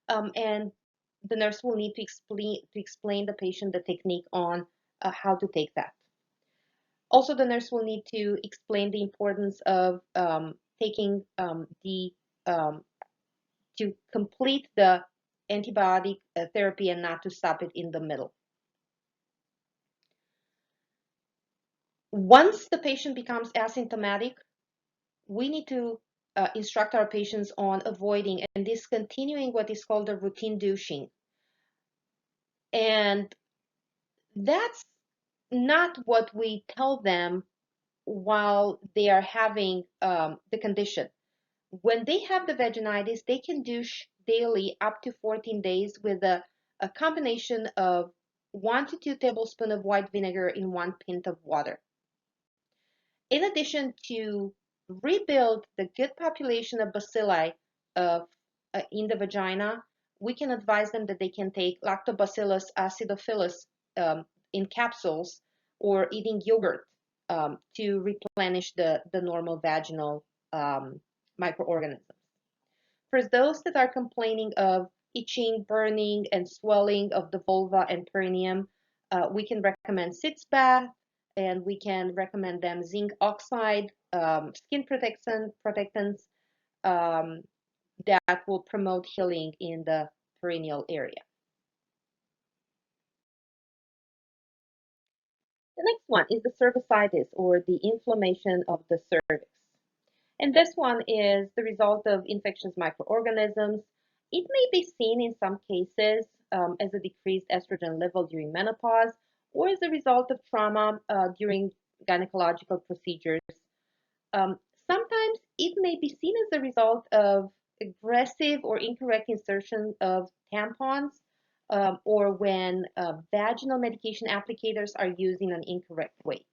and the nurse will need to explain the patient the technique on how to take that. Also, the nurse will need to explain the importance of taking to complete the antibiotic therapy and not to stop it in the middle. Once the patient becomes asymptomatic, we need to instruct our patients on avoiding and discontinuing what is called a routine douching. And that's not what we tell them while they are having the condition. When they have the vaginitis, they can douche daily up to 14 days with a combination of 1 to 2 tablespoons of white vinegar in 1 pint of water. In addition to rebuild the good population of bacilli in the vagina, we can advise them that they can take Lactobacillus acidophilus in capsules or eating yogurt to replenish the normal vaginal microorganisms. For those that are complaining of itching, burning, and swelling of the vulva and perineum, we can recommend sitz bath, and we can recommend them zinc oxide, skin protectants that will promote healing in the perineal area. The next one is the cervicitis, or the inflammation of the cervix. And this one is the result of infectious microorganisms. It may be seen in some cases as a decreased estrogen level during menopause or as a result of trauma during gynecological procedures. Sometimes it may be seen as a result of aggressive or incorrect insertion of tampons or when vaginal medication applicators are used in an incorrect way.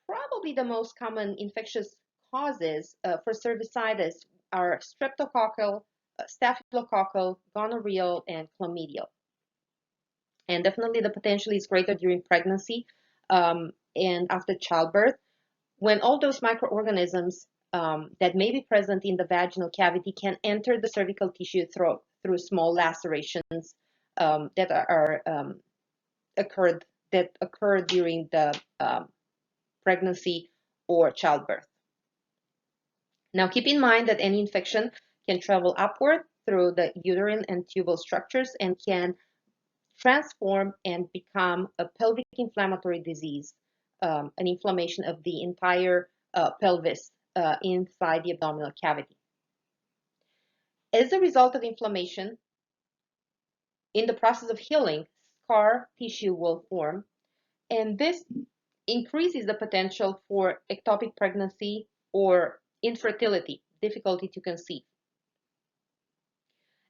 Probably the most common infectious causes for cervicitis are streptococcal, staphylococcal, gonorrheal, and chlamydial. And definitely the potential is greater during pregnancy and after childbirth, when all those microorganisms that may be present in the vaginal cavity can enter the cervical tissue through small lacerations that occur during the pregnancy or childbirth. Now, keep in mind that any infection can travel upward through the uterine and tubal structures and can transform and become a pelvic inflammatory disease, an inflammation of the entire pelvis inside the abdominal cavity. As a result of inflammation, in the process of healing, scar tissue will form, and this increases the potential for ectopic pregnancy or infertility, difficulty to conceive.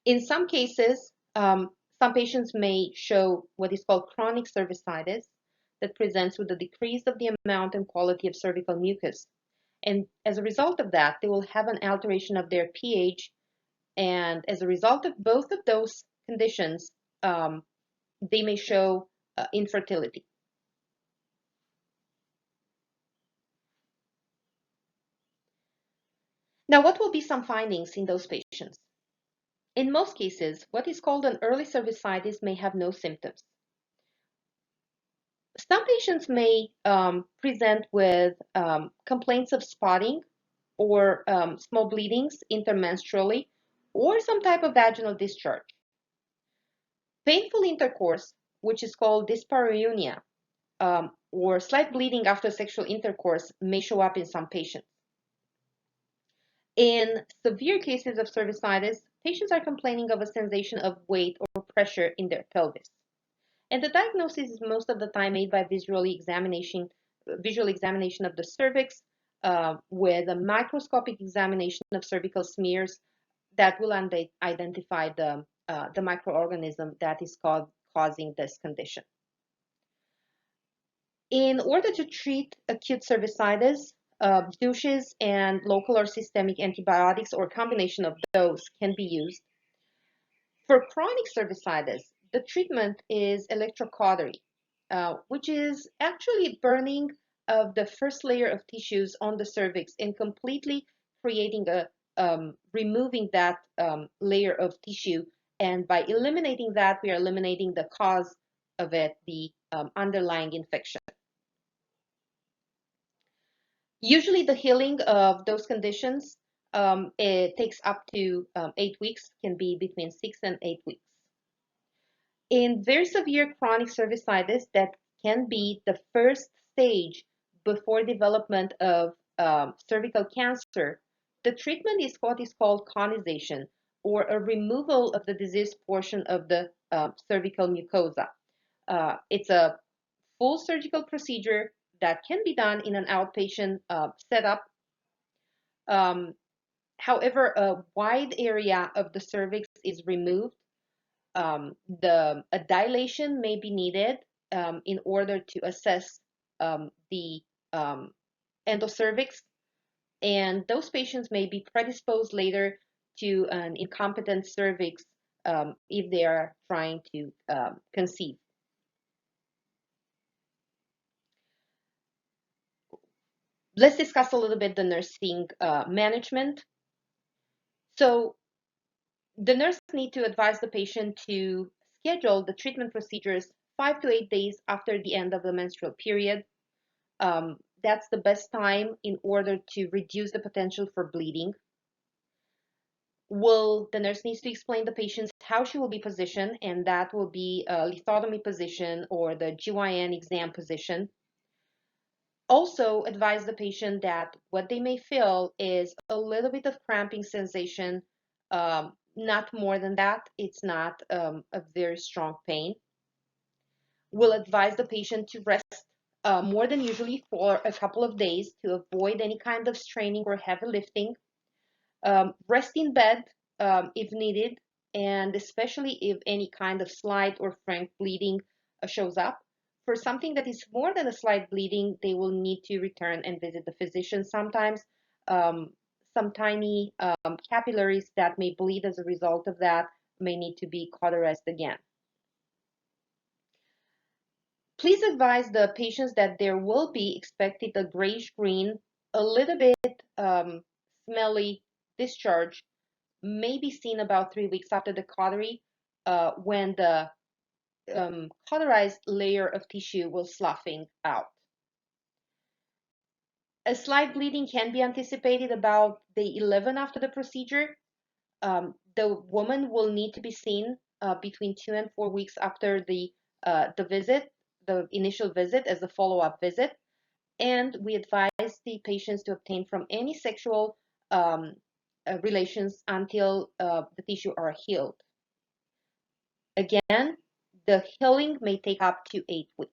In some cases, some patients may show what is called chronic cervicitis that presents with a decrease of the amount and quality of cervical mucus. And as a result of that, they will have an alteration of their pH. And as a result of both of those conditions, they may show infertility. Now, what will be some findings in those patients? In most cases, what is called an early cervicitis may have no symptoms. Some patients may present with complaints of spotting or small bleedings intermenstrually or some type of vaginal discharge. Painful intercourse, which is called dyspareunia, or slight bleeding after sexual intercourse, may show up in some patients. In severe cases of cervicitis, patients are complaining of a sensation of weight or pressure in their pelvis. And the diagnosis is most of the time made by visual examination of the cervix with a microscopic examination of cervical smears that will identify the microorganism that is causing this condition. In order to treat acute cervicitis, douches and local or systemic antibiotics or a combination of those can be used. For chronic cervicitis, the treatment is electrocautery, which is actually burning of the first layer of tissues on the cervix and completely creating removing that layer of tissue. And by eliminating that, we are eliminating the cause of it, the underlying infection. Usually the healing of those conditions, it takes up to 8 weeks, can be between 6 and 8 weeks. In very severe chronic cervicitis, that can be the first stage before development of cervical cancer, the treatment is what is called conization, or a removal of the diseased portion of the cervical mucosa. It's a full surgical procedure that can be done in an outpatient setup. However, a wide area of the cervix is removed. A dilation may be needed in order to assess the endocervix, and those patients may be predisposed later to an incompetent cervix if they are trying to conceive. Let's discuss a little bit the nursing management. So the nurse needs to advise the patient to schedule the treatment procedures 5 to 8 days after the end of the menstrual period. That's the best time in order to reduce the potential for bleeding. The nurse needs to explain the patient how she will be positioned, and that will be a lithotomy position or the GYN exam position. Also advise the patient that what they may feel is a little bit of cramping sensation, not more than that. It's not a very strong pain. We'll advise the patient to rest more than usually for a couple of days to avoid any kind of straining or heavy lifting. Rest in bed if needed, and especially if any kind of slight or frank bleeding shows up. For something that is more than a slight bleeding, they will need to return and visit the physician. Sometimes some tiny capillaries that may bleed as a result of that may need to be cauterized again. Please advise the patients that there will be expected a grayish-green, a little bit smelly discharge may be seen about 3 weeks after the cautery when the cauterized layer of tissue will sloughing out. A slight bleeding can be anticipated about day 11 after the procedure. The woman will need to be seen between 2 and 4 weeks after the visit, the initial visit, as a follow-up visit. And we advise the patients to abstain from any sexual relations until the tissue are healed. Again, the healing may take up to 8 weeks.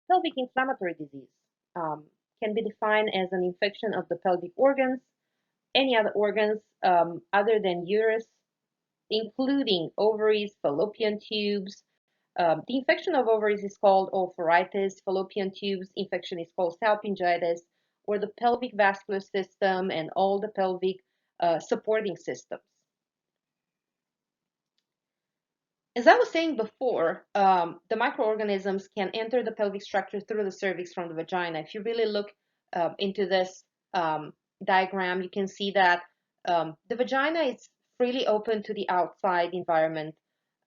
Pelvic inflammatory disease can be defined as an infection of the pelvic organs, any other organs other than uterus, including ovaries, fallopian tubes. The infection of ovaries is called oophorytis, fallopian tubes infection is called salpingitis, or the pelvic vascular system and all the pelvic supporting systems. As I was saying before, the microorganisms can enter the pelvic structure through the cervix from the vagina. If you really look into this diagram, you can see that the vagina is freely open to the outside environment.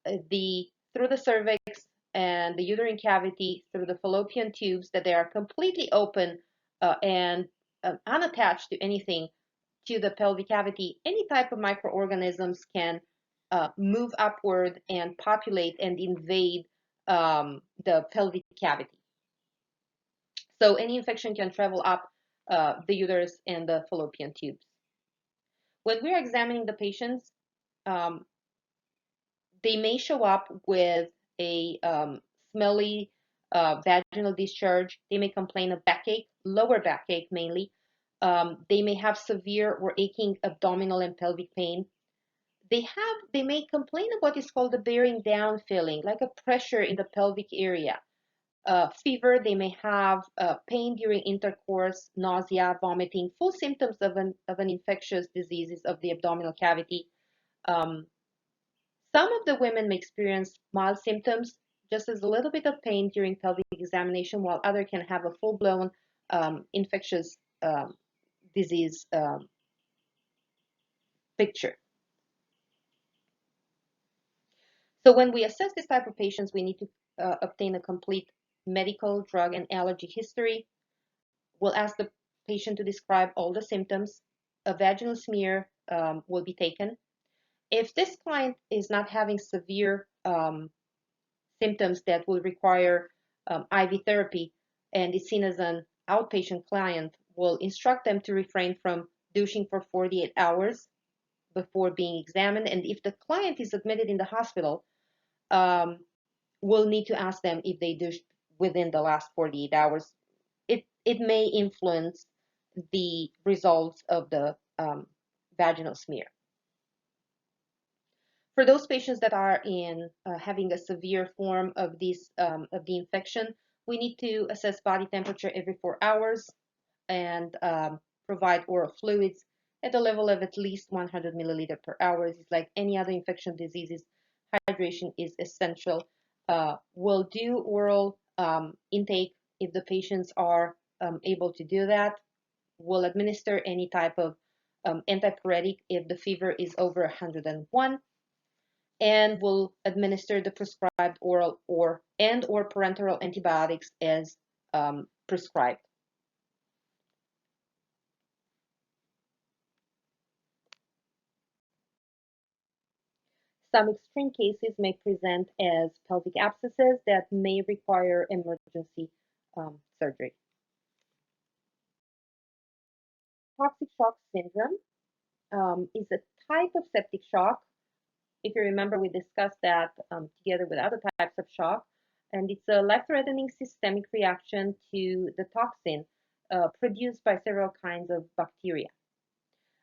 Through the cervix and the uterine cavity, through the fallopian tubes, that they are completely open and unattached to anything to the pelvic cavity, any type of microorganisms can move upward and populate and invade the pelvic cavity. So any infection can travel up the uterus and the fallopian tubes. When we're examining the patients, they may show up with a smelly vaginal discharge. They may complain of backache, lower backache mainly. They may have severe or aching abdominal and pelvic pain. They may complain of what is called a bearing down feeling, like a pressure in the pelvic area. Fever, they may have pain during intercourse, nausea, vomiting, full symptoms of an infectious diseases of the abdominal cavity. Um, some of the women may experience mild symptoms, just as a little bit of pain during pelvic examination, while others can have a full-blown infectious disease picture. So when we assess this type of patients, we need to obtain a complete medical, drug, and allergy history. We'll ask the patient to describe all the symptoms. A vaginal smear will be taken. If this client is not having severe symptoms that will require IV therapy and is seen as an outpatient client, we'll instruct them to refrain from douching for 48 hours before being examined. And if the client is admitted in the hospital, we'll need to ask them if they douched within the last 48 hours. It may influence the results of the vaginal smear. For those patients that are in having a severe form of this of the infection, we need to assess body temperature every 4 hours and provide oral fluids at a level of at least 100 milliliter per hour. It's like any other infection diseases, hydration is essential. We'll do oral intake if the patients are able to do that. We'll administer any type of antipyretic if the fever is over 101. And will administer the prescribed oral or parenteral antibiotics as prescribed. Some extreme cases may present as pelvic abscesses that may require emergency surgery. Toxic shock syndrome is a type of septic shock. If you remember, we discussed that together with other types of shock. And it's a life-threatening systemic reaction to the toxin produced by several kinds of bacteria.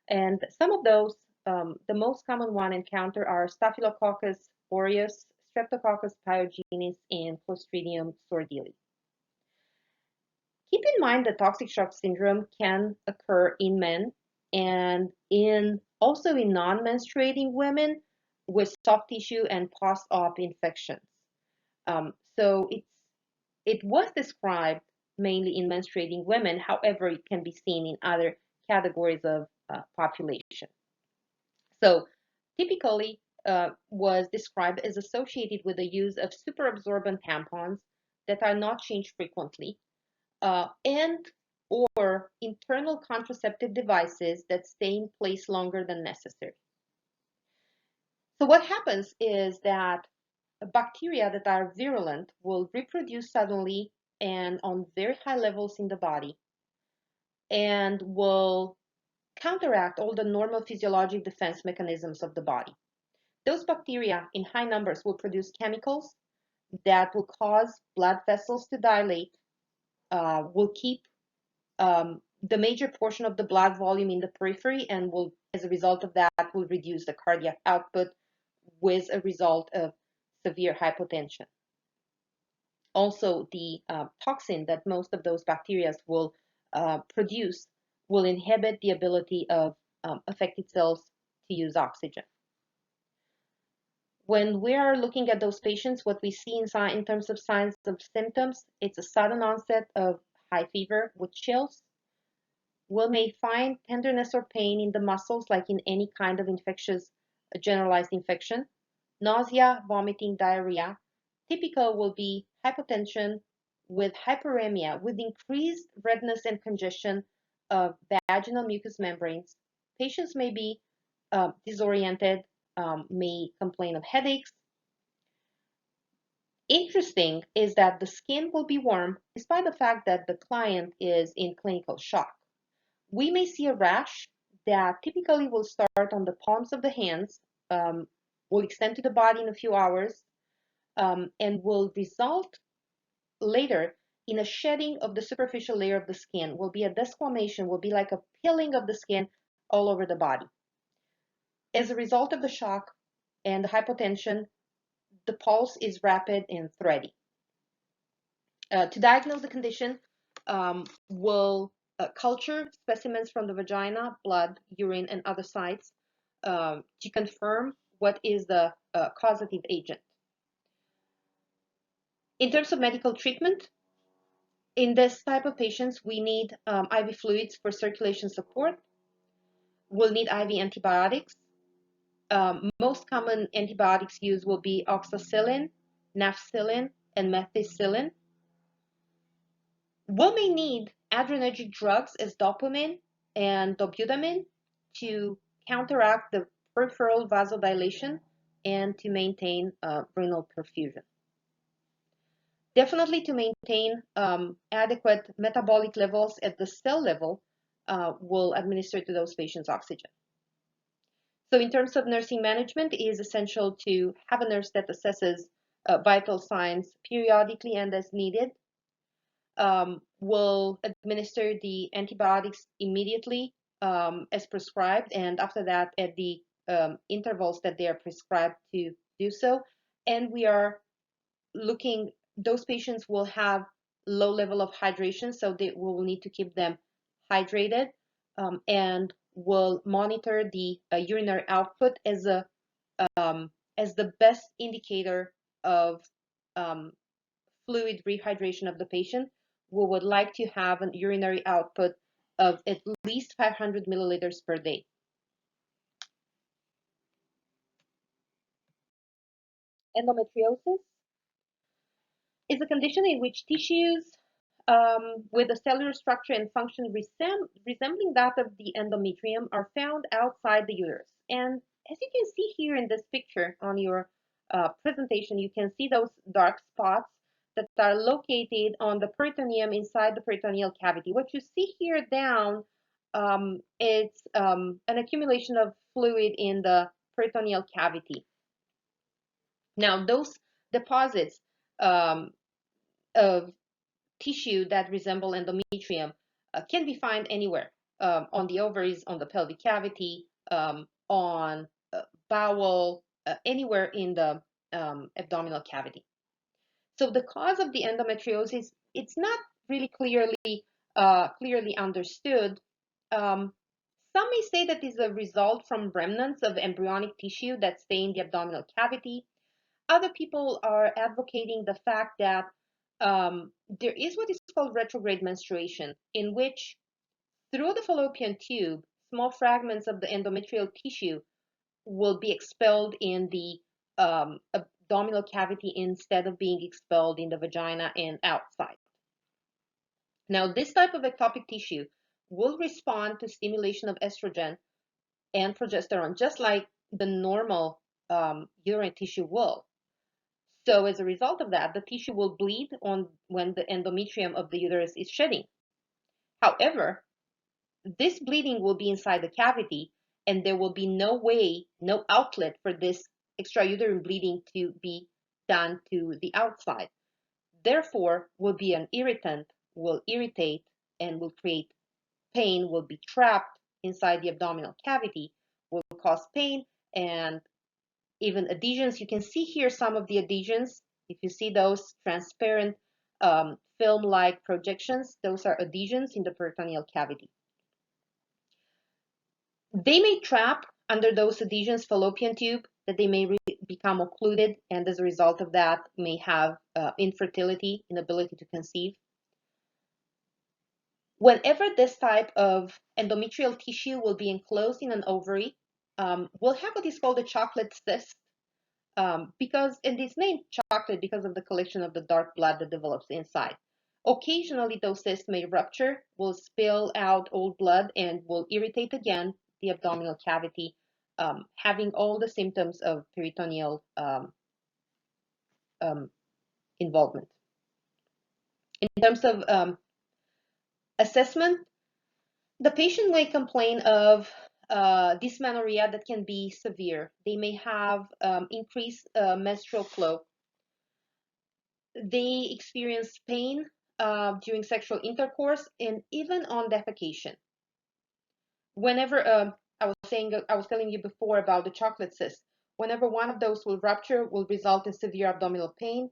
And some of those, the most common one encountered are Staphylococcus aureus, Streptococcus pyogenes, and Clostridium sordielli. Keep in mind that toxic shock syndrome can occur in men and also in non-menstruating women with soft tissue and post-op infections. So it was described mainly in menstruating women. However, it can be seen in other categories of population. So typically was described as associated with the use of superabsorbent tampons that are not changed frequently and or internal contraceptive devices that stay in place longer than necessary. So what happens is that bacteria that are virulent will reproduce suddenly and on very high levels in the body and will counteract all the normal physiologic defense mechanisms of the body. Those bacteria in high numbers will produce chemicals that will cause blood vessels to dilate, will keep the major portion of the blood volume in the periphery, and will, as a result of that, will reduce the cardiac output with a result of severe hypotension. Also, the toxin that most of those bacteria will produce will inhibit the ability of affected cells to use oxygen. When we are looking at those patients, what we see in terms of signs of symptoms, it's a sudden onset of high fever with chills. We may find tenderness or pain in the muscles like in any kind of infectious generalized infection. Nausea, vomiting, diarrhea. Typical will be hypotension with hyperemia with increased redness and congestion of vaginal mucous membranes. patients may be disoriented, may complain of headaches. Interesting is that the skin will be warm despite the fact that the client is in clinical shock. We may see a rash that typically will start on the palms of the hands, will extend to the body in a few hours, and will result later in a shedding of the superficial layer of the skin, will be a desquamation, will be like a peeling of the skin all over the body. As a result of the shock and the hypotension, the pulse is rapid and thready. To diagnose the condition, we'll culture specimens from the vagina, blood, urine, and other sites to confirm what is the causative agent. In terms of medical treatment, in this type of patients, we need IV fluids for circulation support. We'll need IV antibiotics. Most common antibiotics used will be oxacillin, nafcillin, and methicillin. We may need adrenergic drugs as dopamine and dobutamine to counteract the peripheral vasodilation and to maintain renal perfusion. Definitely to maintain adequate metabolic levels at the cell level, we'll administer to those patients oxygen. So in terms of nursing management, it is essential to have a nurse that assesses vital signs periodically and as needed. Will administer the antibiotics immediately as prescribed, and after that at the intervals that they are prescribed to do so. And we are looking, those patients will have low level of hydration, so they will need to keep them hydrated, and will monitor the urinary output as the best indicator of fluid rehydration of the patient. We would like to have an urinary output of at least 500 milliliters per day. Endometriosis is a condition in which tissues with a cellular structure and function resembling that of the endometrium are found outside the uterus. And as you can see here in this picture on your presentation, you can see those dark spots that are located on the peritoneum inside the peritoneal cavity. What you see here down, it's an accumulation of fluid in the peritoneal cavity. Now, those deposits of tissue that resemble endometrium can be found anywhere, on the ovaries, on the pelvic cavity, on bowel, anywhere in the abdominal cavity. So the cause of the endometriosis, it's not really clearly understood. Some may say that is a result from remnants of embryonic tissue that stay in the abdominal cavity. Other people are advocating the fact that there is what is called retrograde menstruation, in which through the fallopian tube, small fragments of the endometrial tissue will be expelled in the abdominal cavity instead of being expelled in the vagina and outside. Now, this type of ectopic tissue will respond to stimulation of estrogen and progesterone, just like the normal uterine tissue will. So as a result of that, the tissue will bleed when the endometrium of the uterus is shedding. However, this bleeding will be inside the cavity, and there will be no outlet for this extrauterine bleeding to be done to the outside. Therefore, will be an irritant, will irritate, and will create pain, will be trapped inside the abdominal cavity, will cause pain, and even adhesions. You can see here some of the adhesions. If you see those transparent film-like projections, those are adhesions in the peritoneal cavity. They may trap under those adhesions fallopian tube, that they may become occluded, and as a result of that may have infertility, inability to conceive. Whenever this type of endometrial tissue will be enclosed in an ovary, we'll have what is called a chocolate cyst, because, and it's named chocolate because of the collection of the dark blood that develops inside. Occasionally, those cysts may rupture, will spill out old blood, and will irritate again, the abdominal cavity, having all the symptoms of peritoneal involvement. In terms of assessment, the patient may complain of dysmenorrhea that can be severe. They may have increased menstrual flow. They experience pain during sexual intercourse and even on defecation. Whenever I was telling you before about the chocolate cyst, whenever one of those will rupture, will result in severe abdominal pain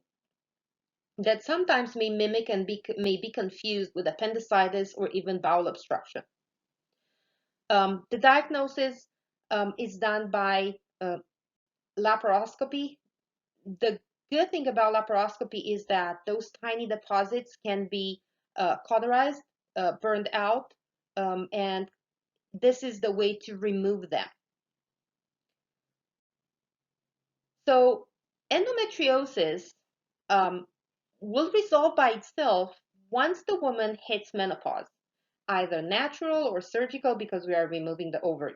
that sometimes may mimic and may be confused with appendicitis or even bowel obstruction. The diagnosis is done by laparoscopy. The good thing about laparoscopy is that those tiny deposits can be cauterized, burned out, and this is the way to remove them. So endometriosis will resolve by itself once the woman hits menopause, either natural or surgical because we are removing the ovaries.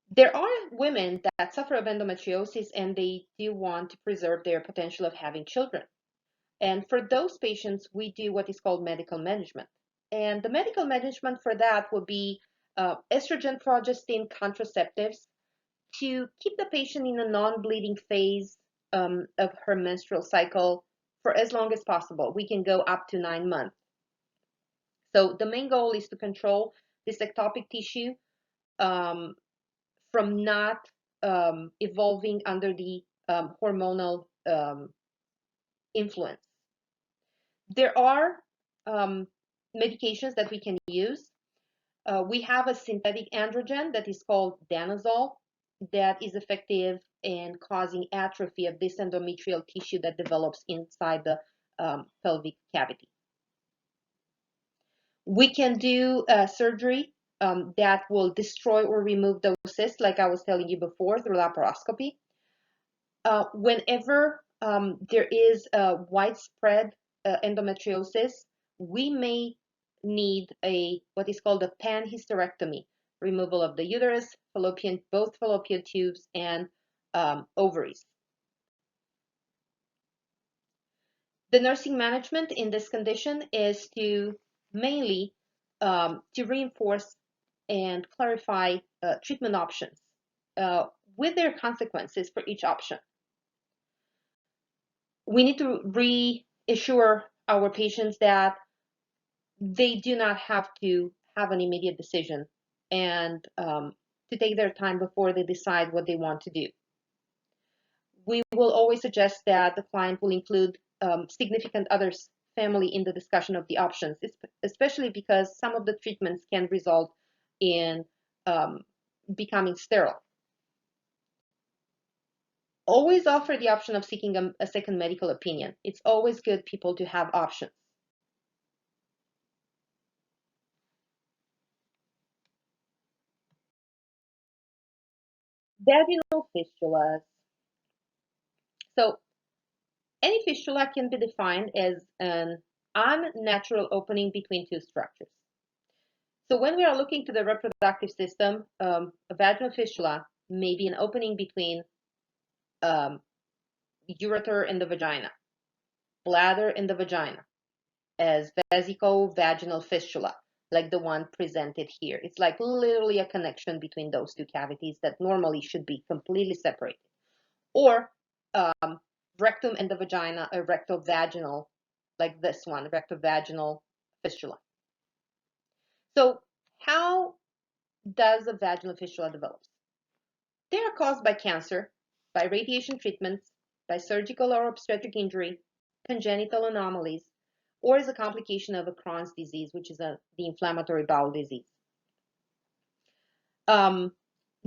There are women that suffer of endometriosis and they do want to preserve their potential of having children. And for those patients, we do what is called medical management. And the medical management for that would be estrogen, progestin, contraceptives to keep the patient in a non-bleeding phase of her menstrual cycle for as long as possible. We can go up to 9 months. So the main goal is to control this ectopic tissue from not evolving under the hormonal influence. There are medications that we can use. We have a synthetic androgen that is called danazol that is effective in causing atrophy of this endometrial tissue that develops inside the pelvic cavity. We can do surgery that will destroy or remove those cysts, like I was telling you before, through laparoscopy. Whenever there is a widespread endometriosis, we may need what is called a panhysterectomy, removal of the uterus, both fallopian tubes, and ovaries. The nursing management in this condition is to mainly to reinforce and clarify treatment options with their consequences for each option. We need to reassure our patients that they do not have to have an immediate decision and to take their time before they decide what they want to do. We will always suggest that the client will include significant others' family in the discussion of the options, especially because some of the treatments can result in becoming sterile. Always offer the option of seeking a second medical opinion. It's always good, people, to have options. Vaginal fistulas. So any fistula can be defined as an unnatural opening between two structures. So when we are looking to the reproductive system, a vaginal fistula may be an opening between ureter and the vagina, bladder and the vagina, as vesico-vaginal fistula, like the one presented here. It's like literally a connection between those two cavities that normally should be completely separated. Or rectum and the vagina, a rectovaginal, like this one, rectovaginal fistula. So how does a vaginal fistula develop? They are caused by cancer, by radiation treatments, by surgical or obstetric injury, congenital anomalies, or as a complication of a Crohn's disease, which is the inflammatory bowel disease.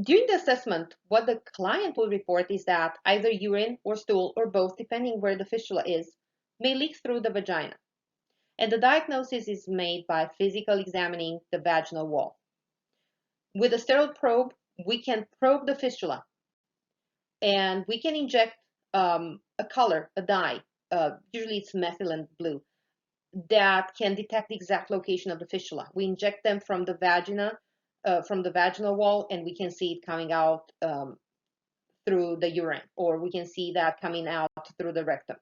During the assessment, what the client will report is that either urine or stool or both, depending where the fistula is, may leak through the vagina. And the diagnosis is made by physically examining the vaginal wall. With a sterile probe, we can probe the fistula and we can inject a color, a dye, usually it's methylene blue, that can detect the exact location of the fistula. We inject them from the vagina, from the vaginal wall, and we can see it coming out through the urine, or we can see that coming out through the rectum.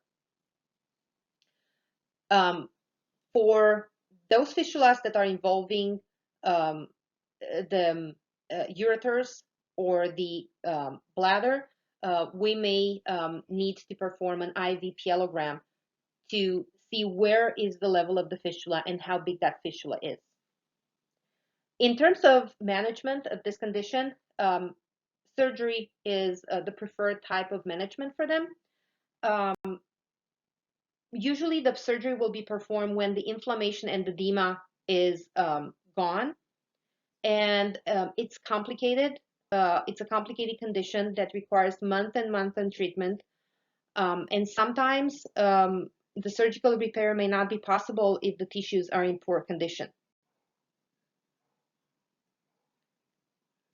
For those fistulas that are involving the ureters or the bladder, we may need to perform an IV pielogram to see where is the level of the fistula and how big that fistula is. In terms of management of this condition, surgery is the preferred type of management for them. Usually the surgery will be performed when the inflammation and edema is gone, and it's complicated. It's a complicated condition that requires month and month on treatment, and sometimes the surgical repair may not be possible if the tissues are in poor condition.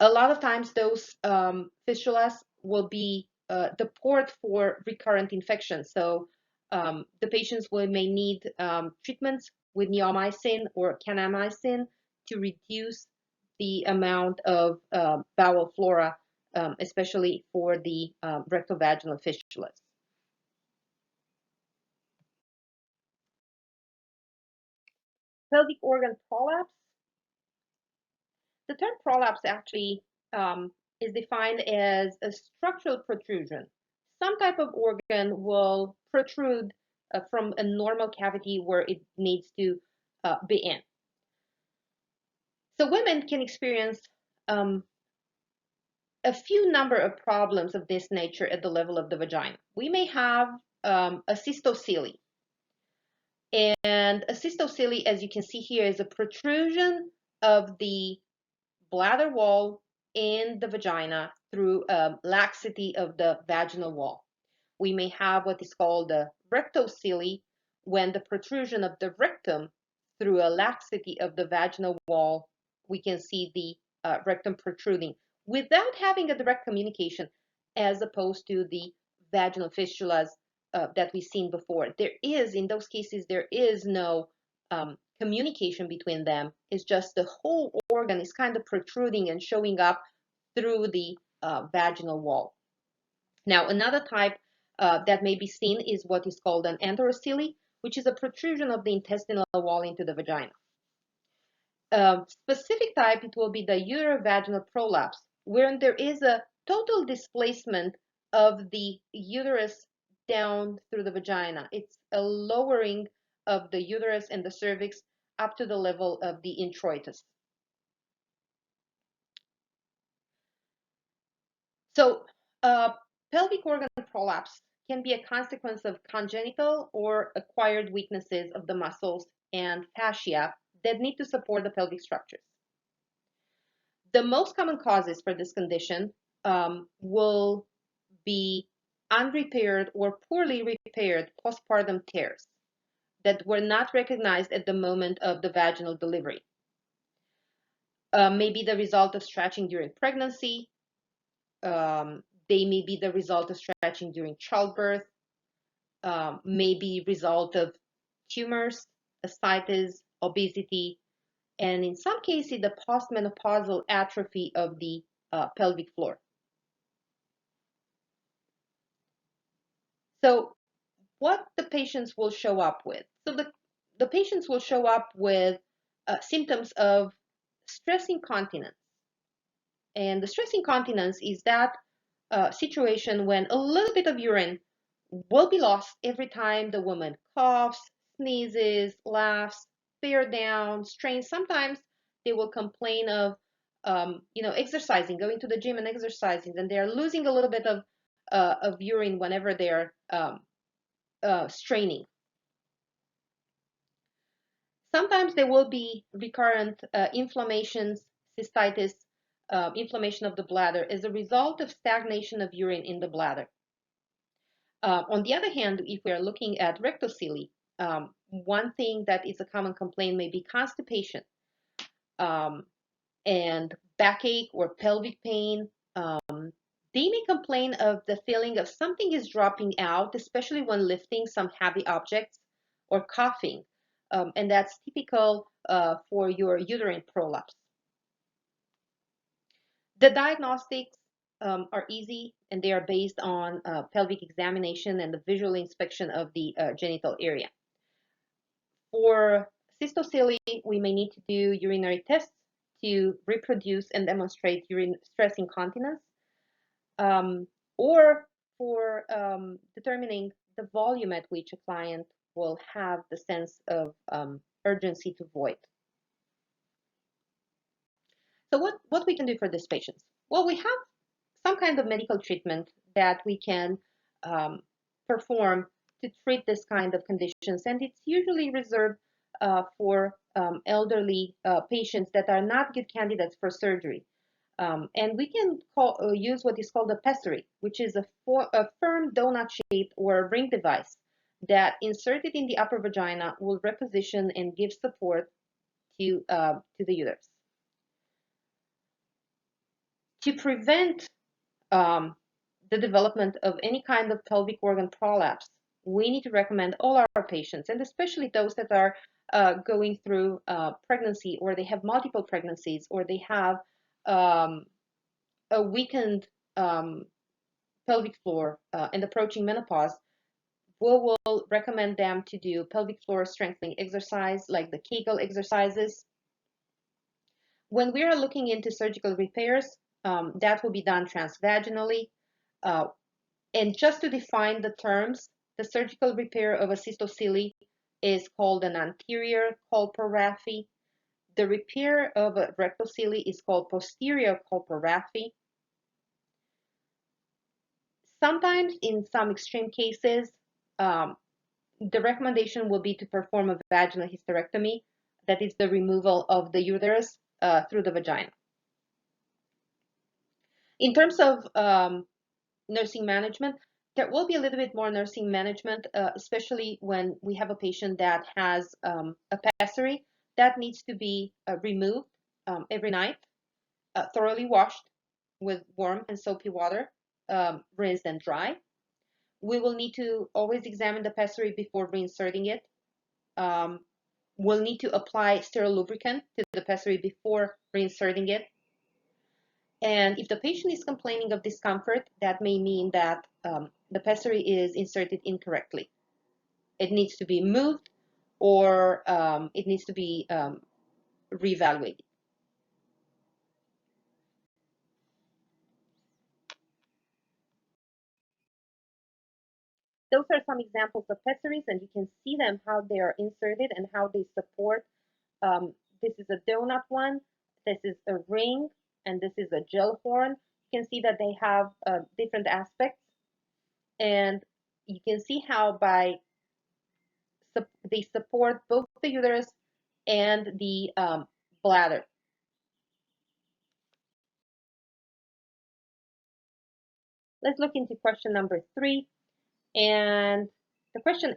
A lot of times those fistulas will be the port for recurrent infections. So the patients may need treatments with neomycin or kanamycin to reduce the amount of bowel flora, especially for the rectovaginal fistulas. Pelvic organ prolapse. The term prolapse actually is defined as a structural protrusion. Some type of organ will protrude from a normal cavity where it needs to be in. So women can experience a few number of problems of this nature at the level of the vagina. We may have a cystocele. And a cystocele, as you can see here, is a protrusion of the bladder wall in the vagina through laxity of the vaginal wall. We may have what is called the rectocele, when the protrusion of the rectum through a laxity of the vaginal wall, we can see the rectum protruding without having a direct communication, as opposed to the vaginal fistulas that we've seen before. In those cases, there is no communication between them. It's just the whole organ is kind of protruding and showing up through the vaginal wall. Now, another type that may be seen is what is called an enterocele, which is a protrusion of the intestinal wall into the vagina. Specific type, it will be the uterovaginal prolapse, wherein there is a total displacement of the uterus down through the vagina. It's a lowering of the uterus and the cervix up to the level of the introitus. So pelvic organ prolapse can be a consequence of congenital or acquired weaknesses of the muscles and fascia that need to support the pelvic structures. The most common causes for this condition will be unrepaired or poorly repaired postpartum tears that were not recognized at the moment of the vaginal delivery. May be the result of stretching during pregnancy. They may be the result of stretching during childbirth, may be result of tumors, ascites, obesity, and in some cases, the postmenopausal atrophy of the pelvic floor. So what the patients will show up with? So the patients will show up with symptoms of stress incontinence. And the stress incontinence is that situation when a little bit of urine will be lost every time the woman coughs, sneezes, laughs, bear down, strains. Sometimes they will complain of, exercising, going to the gym and exercising, and they're losing a little bit of urine whenever they're straining. Sometimes there will be recurrent inflammations, cystitis, inflammation of the bladder as a result of stagnation of urine in the bladder. On the other hand, if we are looking at rectocele, one thing that is a common complaint may be constipation and backache or pelvic pain. They may complain of the feeling of something is dropping out, especially when lifting some heavy objects, or coughing. and that's typical for your uterine prolapse. The diagnostics are easy, and they are based on pelvic examination and the visual inspection of the genital area. For cystocele, we may need to do urinary tests to reproduce and demonstrate urine stress incontinence, or for determining the volume at which a client will have the sense of urgency to void. So what we can do for these patients? Well, we have some kind of medical treatment that we can perform to treat this kind of conditions, and it's usually reserved for elderly patients that are not good candidates for surgery. And we can use what is called a pessary, which is a firm donut-shaped or ring device that inserted in the upper vagina will reposition and give support to the uterus. To prevent the development of any kind of pelvic organ prolapse, we need to recommend all our patients, and especially those that are going through pregnancy, or they have multiple pregnancies, or they have a weakened pelvic floor and approaching menopause. We will recommend them to do pelvic floor strengthening exercise like the Kegel exercises. When we are looking into surgical repairs, that will be done transvaginally. And just to define the terms, the surgical repair of a cystocele is called an anterior colporrhaphy. The repair of a rectocele is called posterior colporrhaphy. Sometimes, in some extreme cases, the recommendation will be to perform a vaginal hysterectomy, that is the removal of the uterus through the vagina. In terms of nursing management, there will be a little bit more nursing management, especially when we have a patient that has a pessary that needs to be removed every night, thoroughly washed with warm and soapy water, rinsed and dry. We will need to always examine the pessary before reinserting it. We'll need to apply sterile lubricant to the pessary before reinserting it. And if the patient is complaining of discomfort, that may mean that the pessary is inserted incorrectly. It needs to be moved, or it needs to be reevaluated. Those are some examples of pessaries, and you can see them, how they are inserted and how they support. This is a donut one, this is a ring, and this is a gel horn. You can see that they have different aspects, and you can see how they support both the uterus and the bladder. Let's look into question number 3, and the question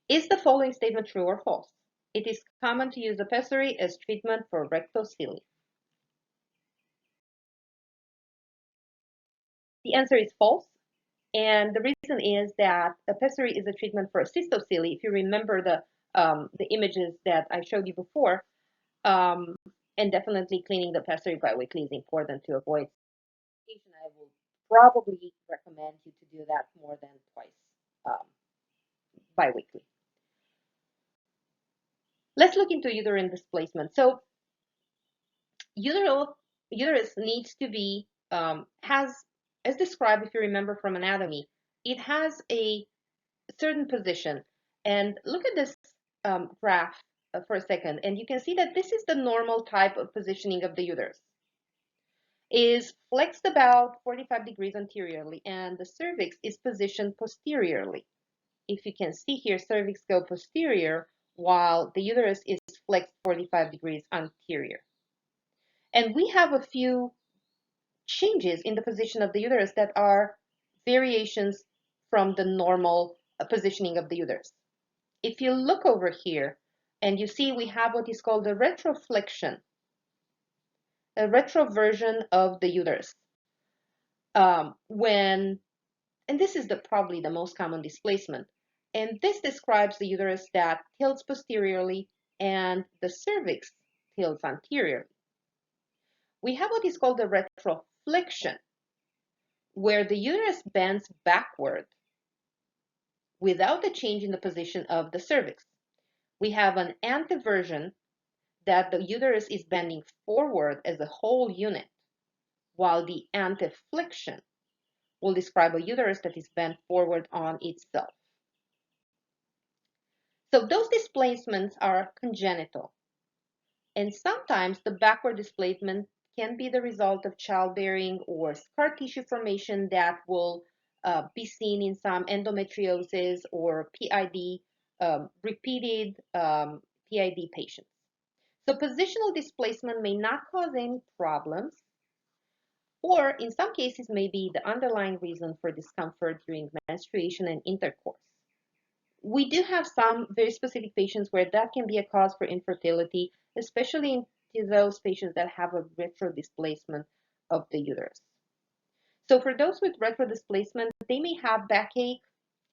is the following statement true or false? It is common to use a pessary as treatment for rectocele. The answer is false, and the reason is that a pessary is a treatment for cystocele. If you remember the images that I showed you before, and definitely cleaning the pessary biweekly is important to avoid. I will probably recommend you to do that more than twice biweekly. Let's look into uterine displacement. So uterus needs to be, as described, if you remember from anatomy, it has a certain position. And look at this graph for a second, and you can see that this is the normal type of positioning of the uterus. Is flexed about 45 degrees anteriorly, and the cervix is positioned posteriorly. If you can see here, cervix go posterior while the uterus is flexed 45 degrees anterior. And we have a few changes in the position of the uterus that are variations from the normal positioning of the uterus. If you look over here and you see we have what is called a retroflexion, a retroversion of the uterus. And this is probably the most common displacement. And this describes the uterus that tilts posteriorly and the cervix tilts anteriorly. We have what is called the retroflexion, where the uterus bends backward without a change in the position of the cervix. We have an anteversion that the uterus is bending forward as a whole unit, while the anteflexion will describe a uterus that is bent forward on itself. So those displacements are congenital, and sometimes the backward displacement can be the result of childbearing or scar tissue formation that will be seen in some endometriosis or PID, repeated PID patients. So positional displacement may not cause any problems, or in some cases may be the underlying reason for discomfort during menstruation and intercourse. We do have some very specific patients where that can be a cause for infertility, especially in those patients that have a retrodisplacement of the uterus. So for those with retrodisplacement, they may have backache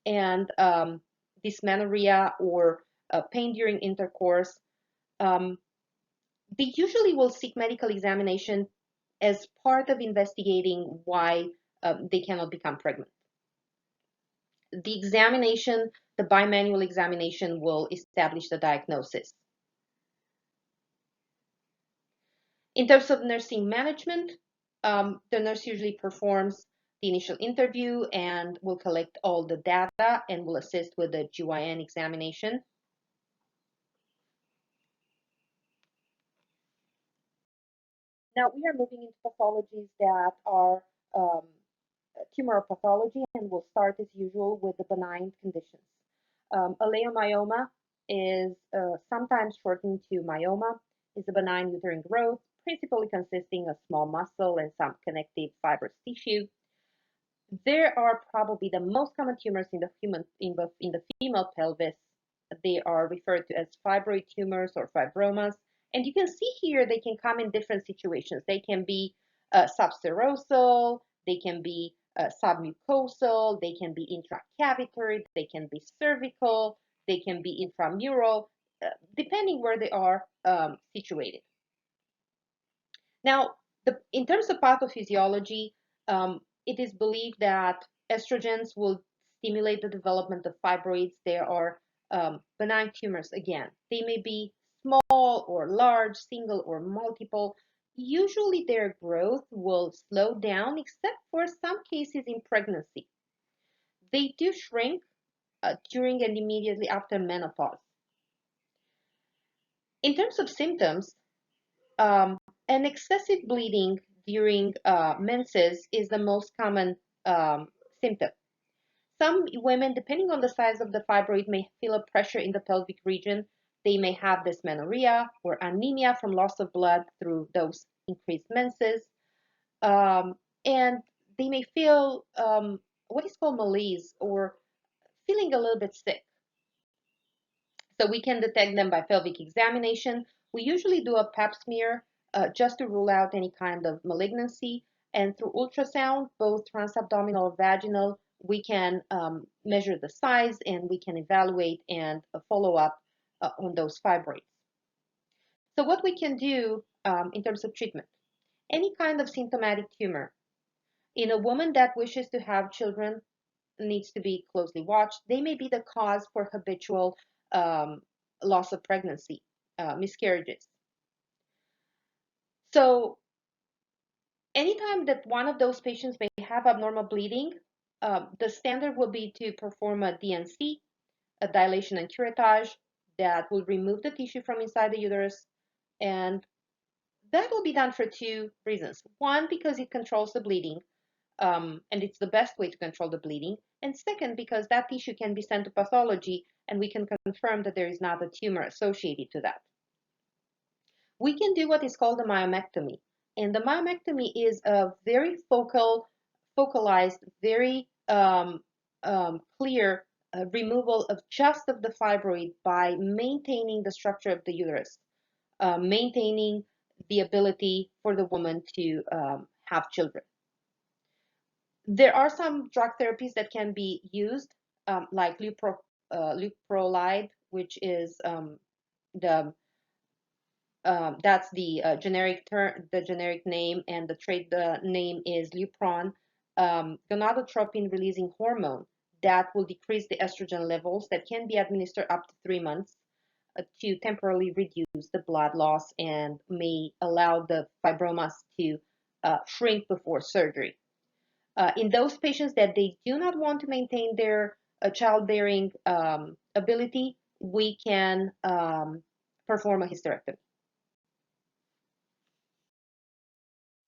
and dysmenorrhea or pain during intercourse. They usually will seek medical examination as part of investigating why they cannot become pregnant. The examination, the bimanual examination, will establish the diagnosis. In terms of nursing management, the nurse usually performs the initial interview and will collect all the data and will assist with the GYN examination. Now we are moving into pathologies that are tumoral pathology, and we'll start as usual with the benign conditions. A leiomyoma is sometimes shortened to myoma, is a benign uterine growth, principally consisting of small muscle and some connective fibrous tissue. There are probably the most common tumors in the female pelvis. They are referred to as fibroid tumors or fibromas. And you can see here they can come in different situations. They can be subserosal, they can be submucosal, they can be intracavitary, they can be cervical, they can be intramural, depending where they are situated. Now, in terms of pathophysiology, it is believed that estrogens will stimulate the development of fibroids. There are benign tumors again. They may be small or large, single or multiple. Usually their growth will slow down, except for some cases in pregnancy. They do shrink during and immediately after menopause. In terms of symptoms, an excessive bleeding during menses is the most common symptom. Some women, depending on the size of the fibroid, may feel a pressure in the pelvic region. They may have dysmenorrhea or anemia from loss of blood through those increased menses. And they may feel what is called malaise or feeling a little bit sick. So we can detect them by pelvic examination. We usually do a pap smear just to rule out any kind of malignancy. And through ultrasound, both transabdominal or vaginal, we can measure the size and we can evaluate and follow up on those fibroids. So what we can do in terms of treatment, any kind of symptomatic tumor in a woman that wishes to have children needs to be closely watched. They may be the cause for habitual loss of pregnancy, miscarriages. So anytime that one of those patients may have abnormal bleeding, the standard will be to perform a DNC, a dilation and curettage, that will remove the tissue from inside the uterus. And that will be done for two reasons. One, because it controls the bleeding, and it's the best way to control the bleeding. And second, because that tissue can be sent to pathology and we can confirm that there is not a tumor associated to that. We can do what is called a myomectomy. And the myomectomy is a very focalized, very clear removal of just of the fibroid by maintaining the structure of the uterus, maintaining the ability for the woman to have children. There are some drug therapies that can be used, like leuprolide, which is the that's the generic term, the generic name, and the trade name is Lupron, gonadotropin releasing hormone that will decrease the estrogen levels that can be administered up to 3 months to temporarily reduce the blood loss and may allow the fibromas to shrink before surgery. In those patients that they do not want to maintain their childbearing ability, we can perform a hysterectomy.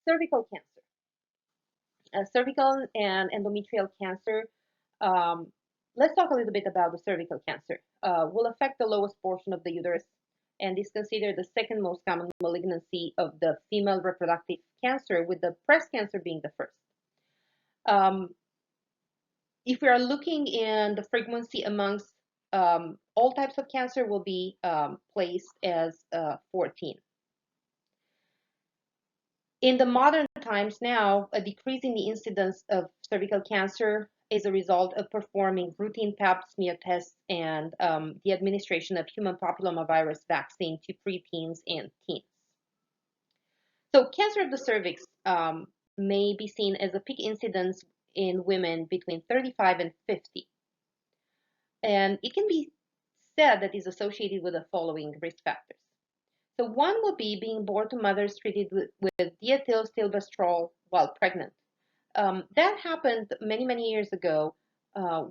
Cervical cancer. Cervical and endometrial cancer. Um, let's talk a little bit about the cervical cancer. Will affect the lowest portion of the uterus and is considered the second most common malignancy of the female reproductive cancer, with the breast cancer being the first. Um, if we are looking in the frequency amongst all types of cancer, will be placed as 14. In the modern times now, a decrease in the incidence of cervical cancer is a result of performing routine pap smear tests and the administration of human papillomavirus vaccine to preteens and teens. So cancer of the cervix may be seen as a peak incidence in women between 35 and 50. And it can be said that is associated with the following risk factors. So one would be being born to mothers treated with diethylstilbestrol while pregnant. That happened many, many years ago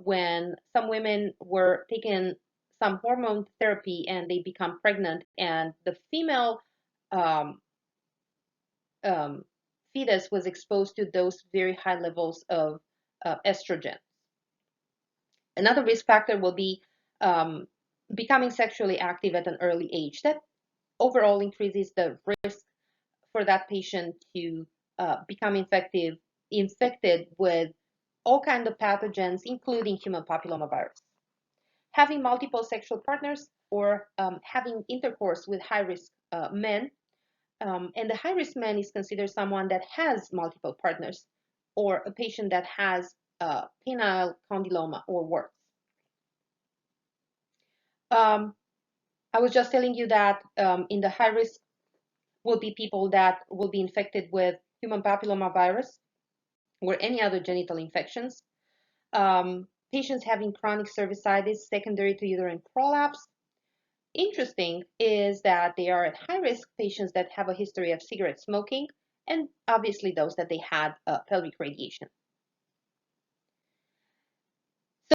when some women were taking some hormone therapy and they become pregnant, and the female um, um, fetus was exposed to those very high levels of estrogen. Another risk factor will be um, becoming sexually active at an early age. That overall increases the risk for that patient to become infected with all kinds of pathogens, including human papillomavirus. Having multiple sexual partners or having intercourse with high-risk men, and the high-risk man is considered someone that has multiple partners or a patient that has penile condyloma or worse. I was just telling you that in the high risk will be people that will be infected with human papillomavirus or any other genital infections. Patients having chronic cervicitis secondary to uterine prolapse. Interesting is that they are at high risk patients that have a history of cigarette smoking, and obviously those that they had pelvic radiation.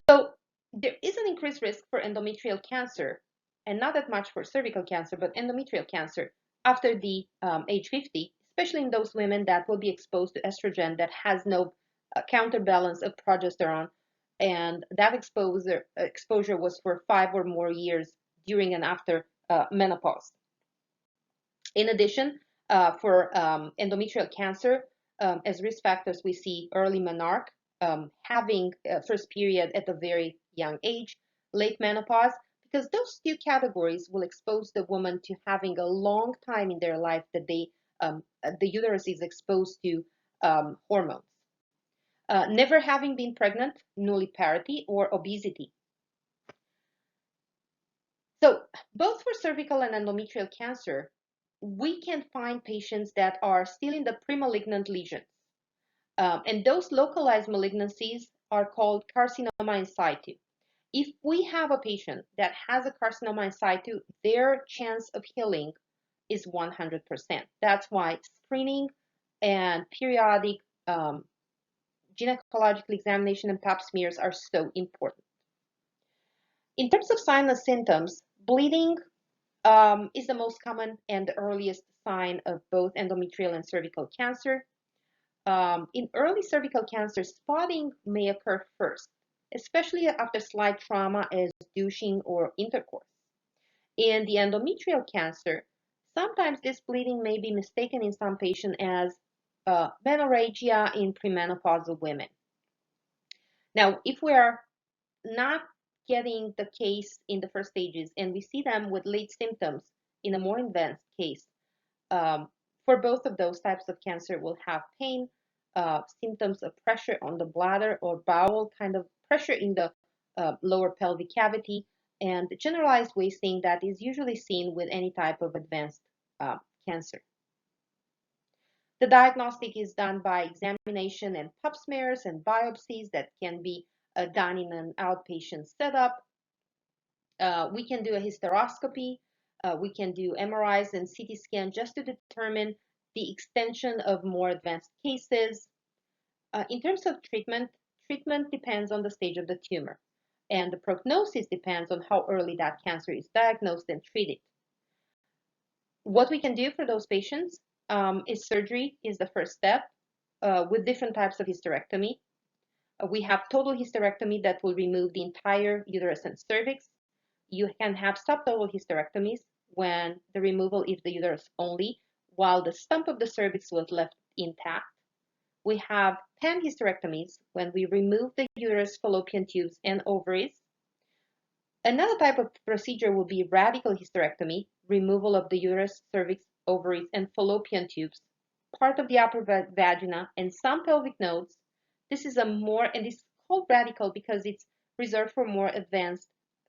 So there is an increased risk for endometrial cancer, and not that much for cervical cancer, but endometrial cancer after the age 50, especially in those women that will be exposed to estrogen that has no counterbalance of progesterone, and that exposure was for 5 or more years during and after menopause. In addition, for endometrial cancer, as risk factors, we see early menarche, having first period at a very young age, late menopause, because those two categories will expose the woman to having a long time in their life that the uterus is exposed to hormones. Never having been pregnant, nulliparity, or obesity. So both for cervical and endometrial cancer, we can find patients that are still in the premalignant lesions. And those localized malignancies are called carcinoma in situ. If we have a patient that has a carcinoma in situ, their chance of healing is 100%. That's why screening and periodic gynecological examination and pap smears are so important. In terms of signs and symptoms, bleeding is the most common and the earliest sign of both endometrial and cervical cancer. In early cervical cancer, spotting may occur first, especially after slight trauma as douching or intercourse. In the endometrial cancer, sometimes this bleeding may be mistaken in some patients as menorrhagia in premenopausal women. Now, if we are not getting the case in the first stages and we see them with late symptoms in a more advanced case, for both of those types of cancer, we'll have pain, symptoms of pressure on the bladder or bowel, kind of pressure in the lower pelvic cavity, and generalized wasting that is usually seen with any type of advanced cancer. The diagnostic is done by examination and pap smears and biopsies that can be done in an outpatient setup. We can do a hysteroscopy. We can do MRIs and CT scan just to determine the extension of more advanced cases. In terms of treatment, treatment depends on the stage of the tumor, and the prognosis depends on how early that cancer is diagnosed and treated. What we can do for those patients is surgery is the first step with different types of hysterectomy. We have total hysterectomy that will remove the entire uterus and cervix. You can have subtotal hysterectomies when the removal is the uterus only, while the stump of the cervix was left intact. We have panhysterectomies when we remove the uterus, fallopian tubes, and ovaries. Another type of procedure will be radical hysterectomy, removal of the uterus, cervix, ovaries, and fallopian tubes, part of the upper vagina, and some pelvic nodes. This is and it's called radical because it's reserved for more advanced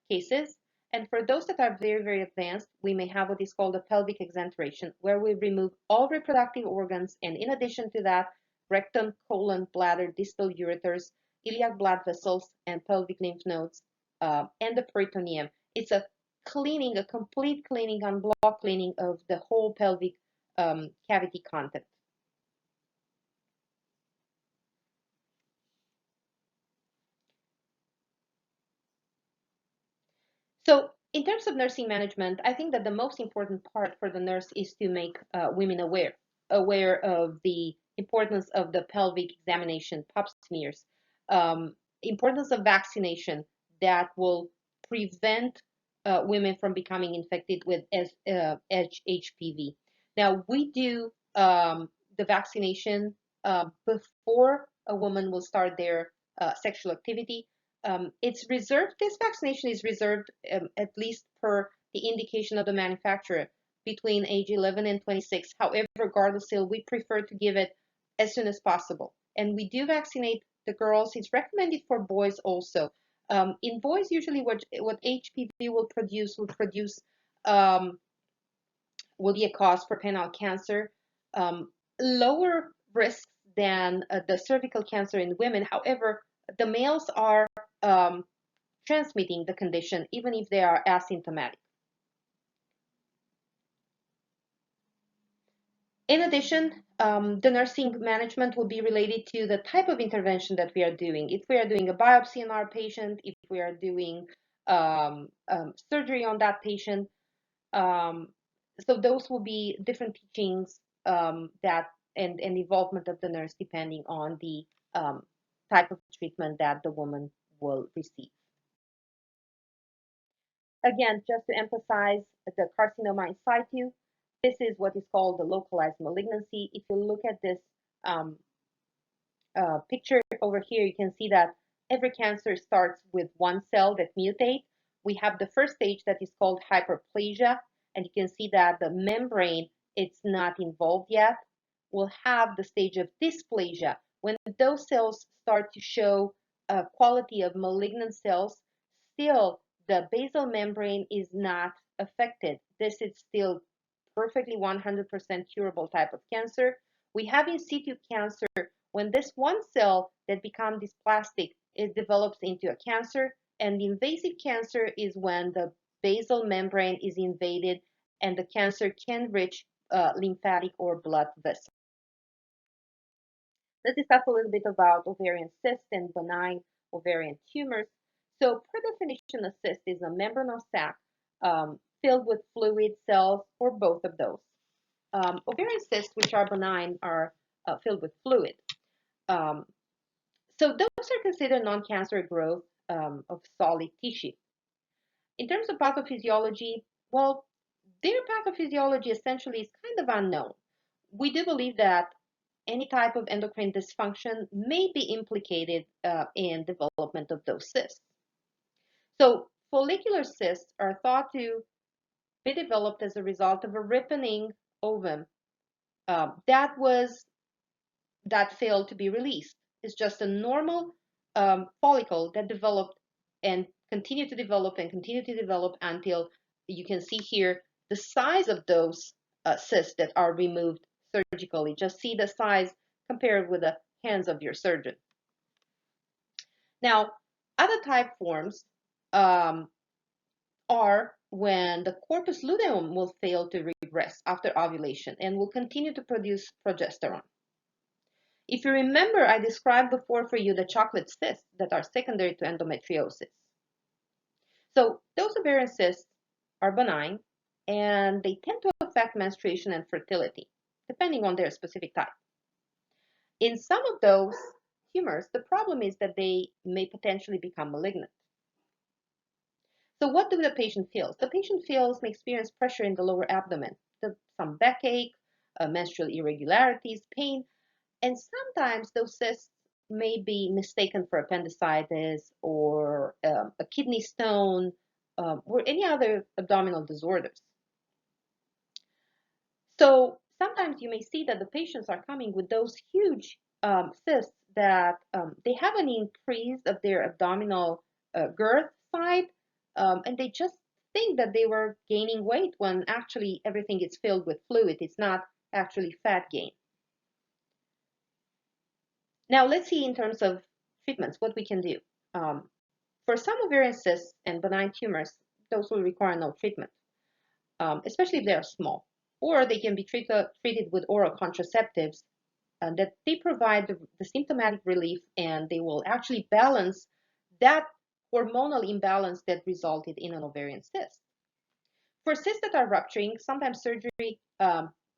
cases. And for those that are very, very advanced, we may have what is called a pelvic exenteration, where we remove all reproductive organs, and in addition to that, rectum, colon, bladder, distal ureters, iliac blood vessels, and pelvic lymph nodes, and the peritoneum. It's a cleaning, a complete cleaning, unblock cleaning of the whole pelvic cavity content. So in terms of nursing management, I think that the most important part for the nurse is to make women aware of the importance of the pelvic examination, pap smears, importance of vaccination that will prevent women from becoming infected with HPV. Now, we do the vaccination before a woman will start their sexual activity. It's reserved, this vaccination is reserved, at least per the indication of the manufacturer, between age 11 and 26. However, Gardasil, we prefer to give it as soon as possible. And we do vaccinate the girls. It's recommended for boys also. In boys, usually what HPV will produce will be a cause for penile cancer, lower risks than the cervical cancer in women. However, the males are transmitting the condition even if they are asymptomatic. In addition, the nursing management will be related to the type of intervention that we are doing. If we are doing a biopsy on our patient, if we are doing surgery on that patient, so those will be different teachings that and involvement of the nurse depending on the type of treatment that the woman will receive. Again, just to emphasize the carcinoma in situ, this is what is called the localized malignancy. If you look at this picture over here, you can see that every cancer starts with one cell that mutates. We have the first stage that is called hyperplasia, and you can see that the membrane, it's not involved yet. We'll have the stage of dysplasia. When those cells start to show a quality of malignant cells, still the basal membrane is not affected. This is still perfectly 100% curable type of cancer. We have in situ cancer when this one cell that becomes dysplastic, it develops into a cancer, and the invasive cancer is when the basal membrane is invaded and the cancer can reach lymphatic or blood vessels. Let's discuss a little bit about ovarian cysts and benign ovarian tumors. So per definition, a cyst is a membranous sac filled with fluid, cells, or both of those. Ovarian cysts, which are benign, are filled with fluid. So those are considered non-cancer growth of solid tissue. In terms of pathophysiology, well, their pathophysiology essentially is kind of unknown. We do believe that any type of endocrine dysfunction may be implicated in development of those cysts. So follicular cysts are thought to be developed as a result of a ripening ovum that failed to be released. It's just a normal follicle that developed and continue to develop and continue to develop until you can see here the size of those cysts that are removed surgically. Just see the size compared with the hands of your surgeon. Now, other type forms are when the corpus luteum will fail to regress after ovulation and will continue to produce progesterone. If you remember, I described before for you the chocolate cysts that are secondary to endometriosis. So those ovarian cysts are benign and they tend to affect menstruation and fertility, depending on their specific type. In some of those tumors, the problem is that they may potentially become malignant. So what do the patient feel? The patient may experience pressure in the lower abdomen, some backache, menstrual irregularities, pain, and sometimes those cysts may be mistaken for appendicitis or a kidney stone or any other abdominal disorders. So sometimes you may see that the patients are coming with those huge cysts that they have an increase of their abdominal girth side, and they just think that they were gaining weight when actually everything is filled with fluid. It's not actually fat gain. Now let's see in terms of treatments what we can do. For some ovarian cysts and benign tumors, those will require no treatment, especially if they are small. Or they can be treated with oral contraceptives that they provide the symptomatic relief, and they will actually balance that hormonal imbalance that resulted in an ovarian cyst. For cysts that are rupturing, sometimes surgery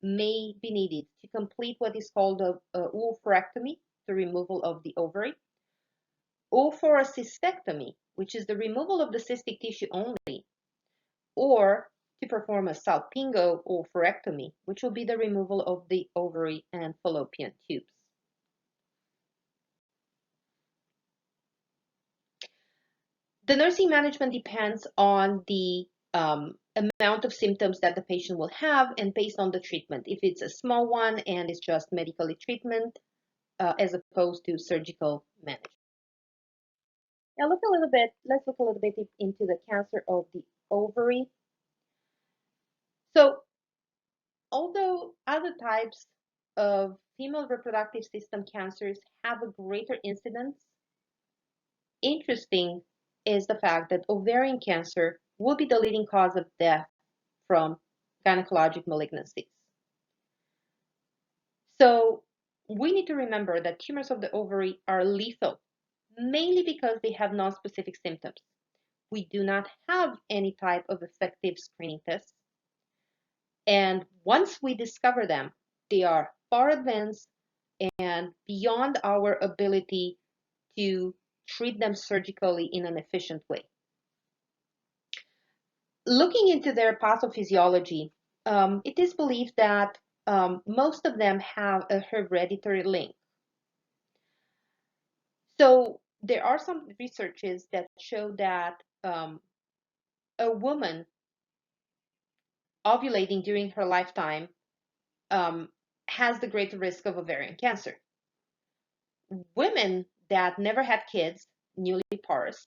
may be needed to complete what is called a oophorectomy, the removal of the ovary, oophorecystectomy, which is the removal of the cystic tissue only, or to perform a salpingo oophorectomy, which will be the removal of the ovary and fallopian tubes. The nursing management depends on the amount of symptoms that the patient will have and based on the treatment. If it's a small one and it's just medically treatment as opposed to surgical management. Now let's look a little bit into the cancer of the ovary. So although other types of female reproductive system cancers have a greater incidence, interesting is the fact that ovarian cancer will be the leading cause of death from gynecologic malignancies. So we need to remember that tumors of the ovary are lethal, mainly because they have non-specific symptoms. We do not have any type of effective screening tests. And once we discover them, they are far advanced and beyond our ability to treat them surgically in an efficient way. Looking into their pathophysiology, it is believed that most of them have a hereditary link. So there are some researches that show that a woman ovulating during her lifetime has the greater risk of ovarian cancer. Women that never had kids, newly parous,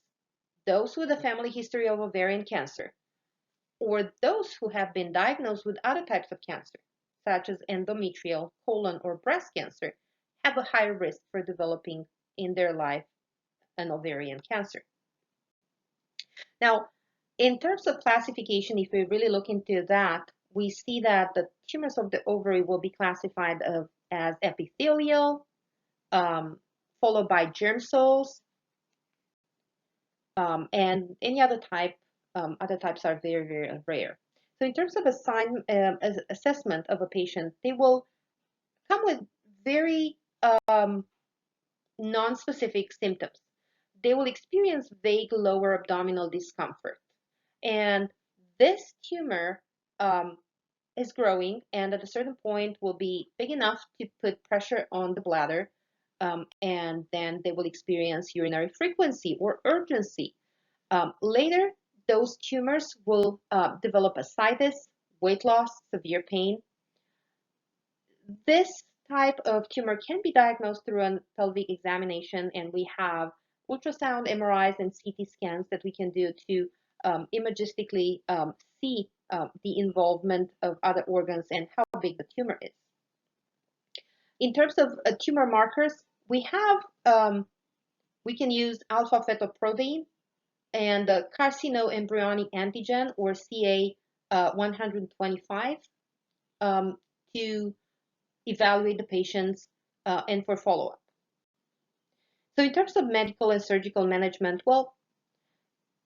those with a family history of ovarian cancer, or those who have been diagnosed with other types of cancer, such as endometrial, colon, or breast cancer, have a higher risk for developing in their life an ovarian cancer. Now, in terms of classification, if we really look into that, we see that the tumors of the ovary will be classified as epithelial, followed by germ cells, and any other type. Other types are very, very rare. So in terms of assessment of a patient, they will come with very non-specific symptoms. They will experience vague lower abdominal discomfort. And this tumor is growing and at a certain point will be big enough to put pressure on the bladder, and then they will experience urinary frequency or urgency. Later, those tumors will develop ascites, weight loss, severe pain. This type of tumor can be diagnosed through a pelvic examination, and we have ultrasound, MRIs, and CT scans that we can do to imagistically see the involvement of other organs and how big the tumor is. In terms of tumor markers, we can use alpha-fetoprotein and the carcinoembryonic antigen, or CA125, to evaluate the patients and for follow-up. So in terms of medical and surgical management, well,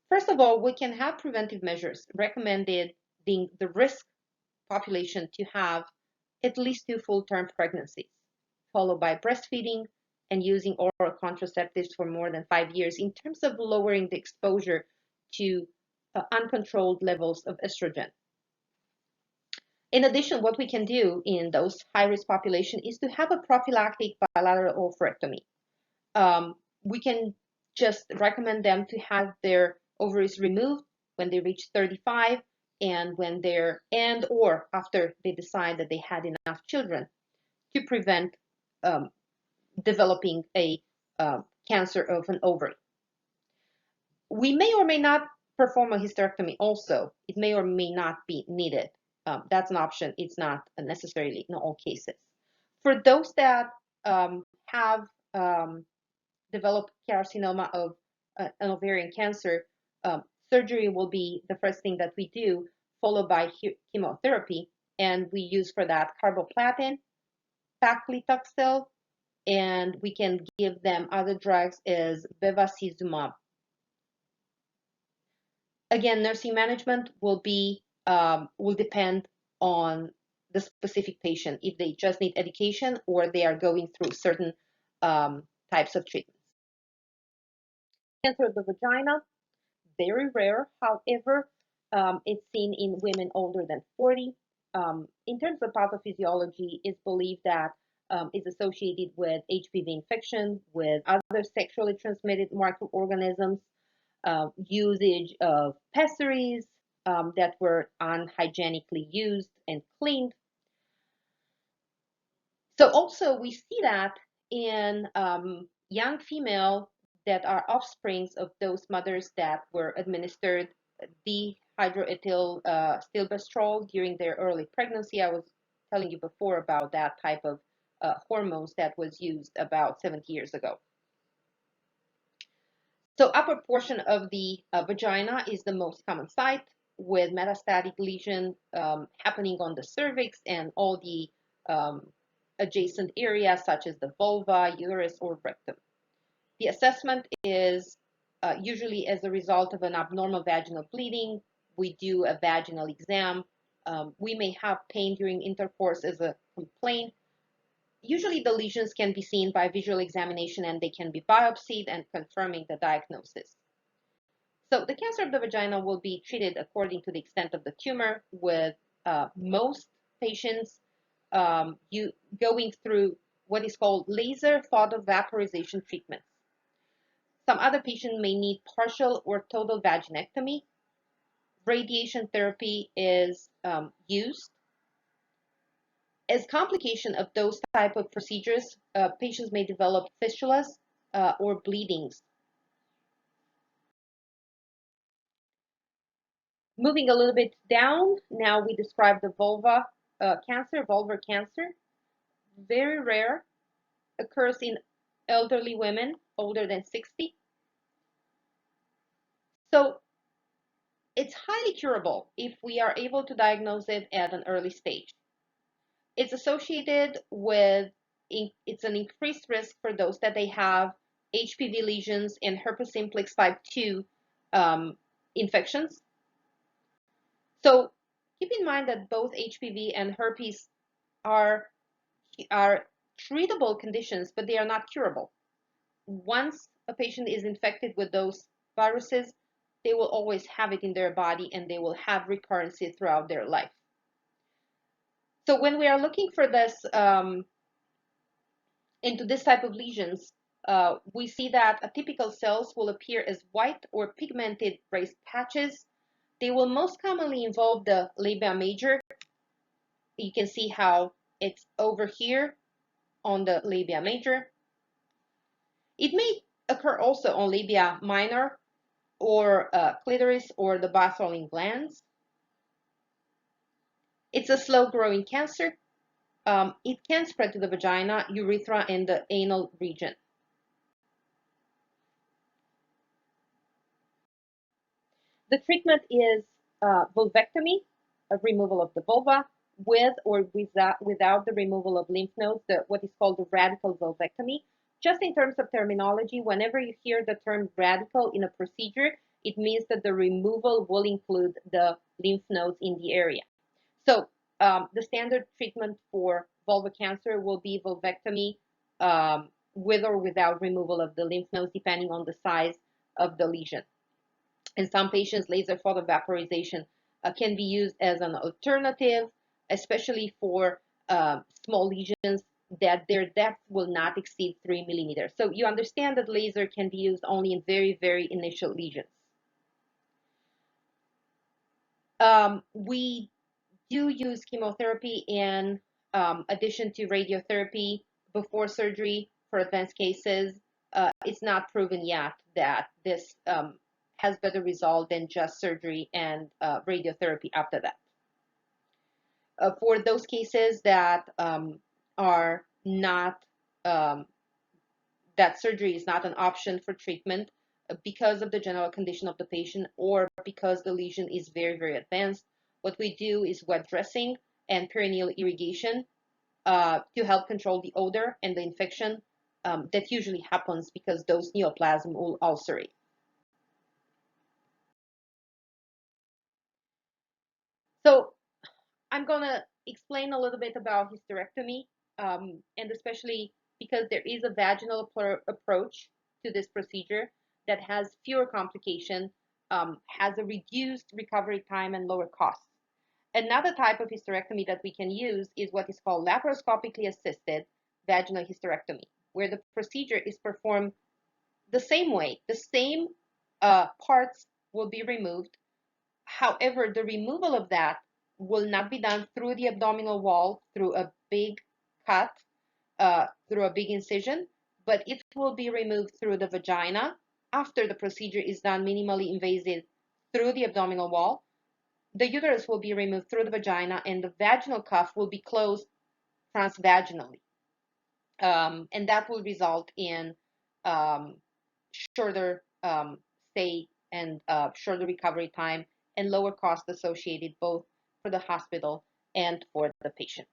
first of all, we can have preventive measures recommended the risk population to have at least 2 full-term pregnancies, followed by breastfeeding and using oral contraceptives for more than 5 years in terms of lowering the exposure to uncontrolled levels of estrogen. In addition, what we can do in those high-risk population is to have a prophylactic bilateral oophorectomy. We can just recommend them to have their ovaries removed when they reach 35 and or after they decide that they had enough children, to prevent developing a cancer of an ovary. We may or may not perform a hysterectomy also. It may or may not be needed. That's an option. It's not necessarily in all cases. For those that have developed carcinoma of an ovarian cancer, surgery will be the first thing that we do, followed by chemotherapy. And we use for that carboplatin, paclitaxel, and we can give them other drugs as bevacizumab. Again, nursing management will depend on the specific patient, if they just need education or they are going through certain types of treatments. Cancer of the vagina, very rare. However, it's seen in women older than 40. In terms of pathophysiology, it's believed that it's associated with HPV infection, with other sexually transmitted microorganisms, usage of pessaries that were unhygienically used and cleaned. So also we see that in young female that are offsprings of those mothers that were administered dihydroethyl stilbestrol during their early pregnancy. I was telling you before about that type of hormones that was used about 70 years ago. So upper portion of the vagina is the most common site, with metastatic lesion happening on the cervix and all the adjacent areas such as the vulva, uterus, or rectum. The assessment is usually as a result of an abnormal vaginal bleeding. We do a vaginal exam. We may have pain during intercourse as a complaint. Usually the lesions can be seen by visual examination and they can be biopsied and confirming the diagnosis. So the cancer of the vagina will be treated according to the extent of the tumor, with most patients going through what is called laser photovaporization treatments. Some other patients may need partial or total vaginectomy. Radiation therapy is used. As complication of those type of procedures, patients may develop fistulas or bleedings. Moving a little bit down, now we describe the vulvar cancer. Very rare, occurs in elderly women older than 60. So it's highly curable if we are able to diagnose it at an early stage. It's associated with, it's an increased risk for those that they have HPV lesions and herpes simplex type 2 infections. So keep in mind that both HPV and herpes are treatable conditions, but they are not curable. Once a patient is infected with those viruses, they will always have it in their body and they will have recurrences throughout their life. So when we are looking for this, into this type of lesions, we see that atypical cells will appear as white or pigmented raised patches. They will most commonly involve the labia major. You can see how it's over here on the labia major. It may occur also on labia minor or clitoris or the Bartholin glands. It's a slow-growing cancer. It can spread to the vagina, urethra, and the anal region. The treatment is vulvectomy, a removal of the vulva, with or without the removal of lymph nodes, what is called the radical vulvectomy. Just in terms of terminology, whenever you hear the term radical in a procedure, it means that the removal will include the lymph nodes in the area. So the standard treatment for vulvar cancer will be vulvectomy with or without removal of the lymph nodes, depending on the size of the lesion. In some patients, laser photovaporization can be used as an alternative, especially for small lesions that their depth will not exceed 3 millimeters. So you understand that laser can be used only in very, very initial lesions. We do use chemotherapy in addition to radiotherapy before surgery for advanced cases. It's not proven yet that this has better result than just surgery and radiotherapy after that. For those cases that are not, that surgery is not an option for treatment because of the general condition of the patient or because the lesion is very, very advanced, what we do is wet dressing and perineal irrigation to help control the odor and the infection that usually happens because those neoplasms will ulcerate. So I'm going to explain a little bit about hysterectomy, and especially because there is a vaginal approach to this procedure that has fewer complications, has a reduced recovery time and lower costs. Another type of hysterectomy that we can use is what is called laparoscopically assisted vaginal hysterectomy, where the procedure is performed the same way. The same parts will be removed. However, the removal of that will not be done through the abdominal wall, through a big cut, through a big incision, but it will be removed through the vagina after the procedure is done minimally invasive through the abdominal wall. The uterus will be removed through the vagina, and the vaginal cuff will be closed transvaginally. And that will result in shorter stay and shorter recovery time and lower cost associated both for the hospital and for the patient.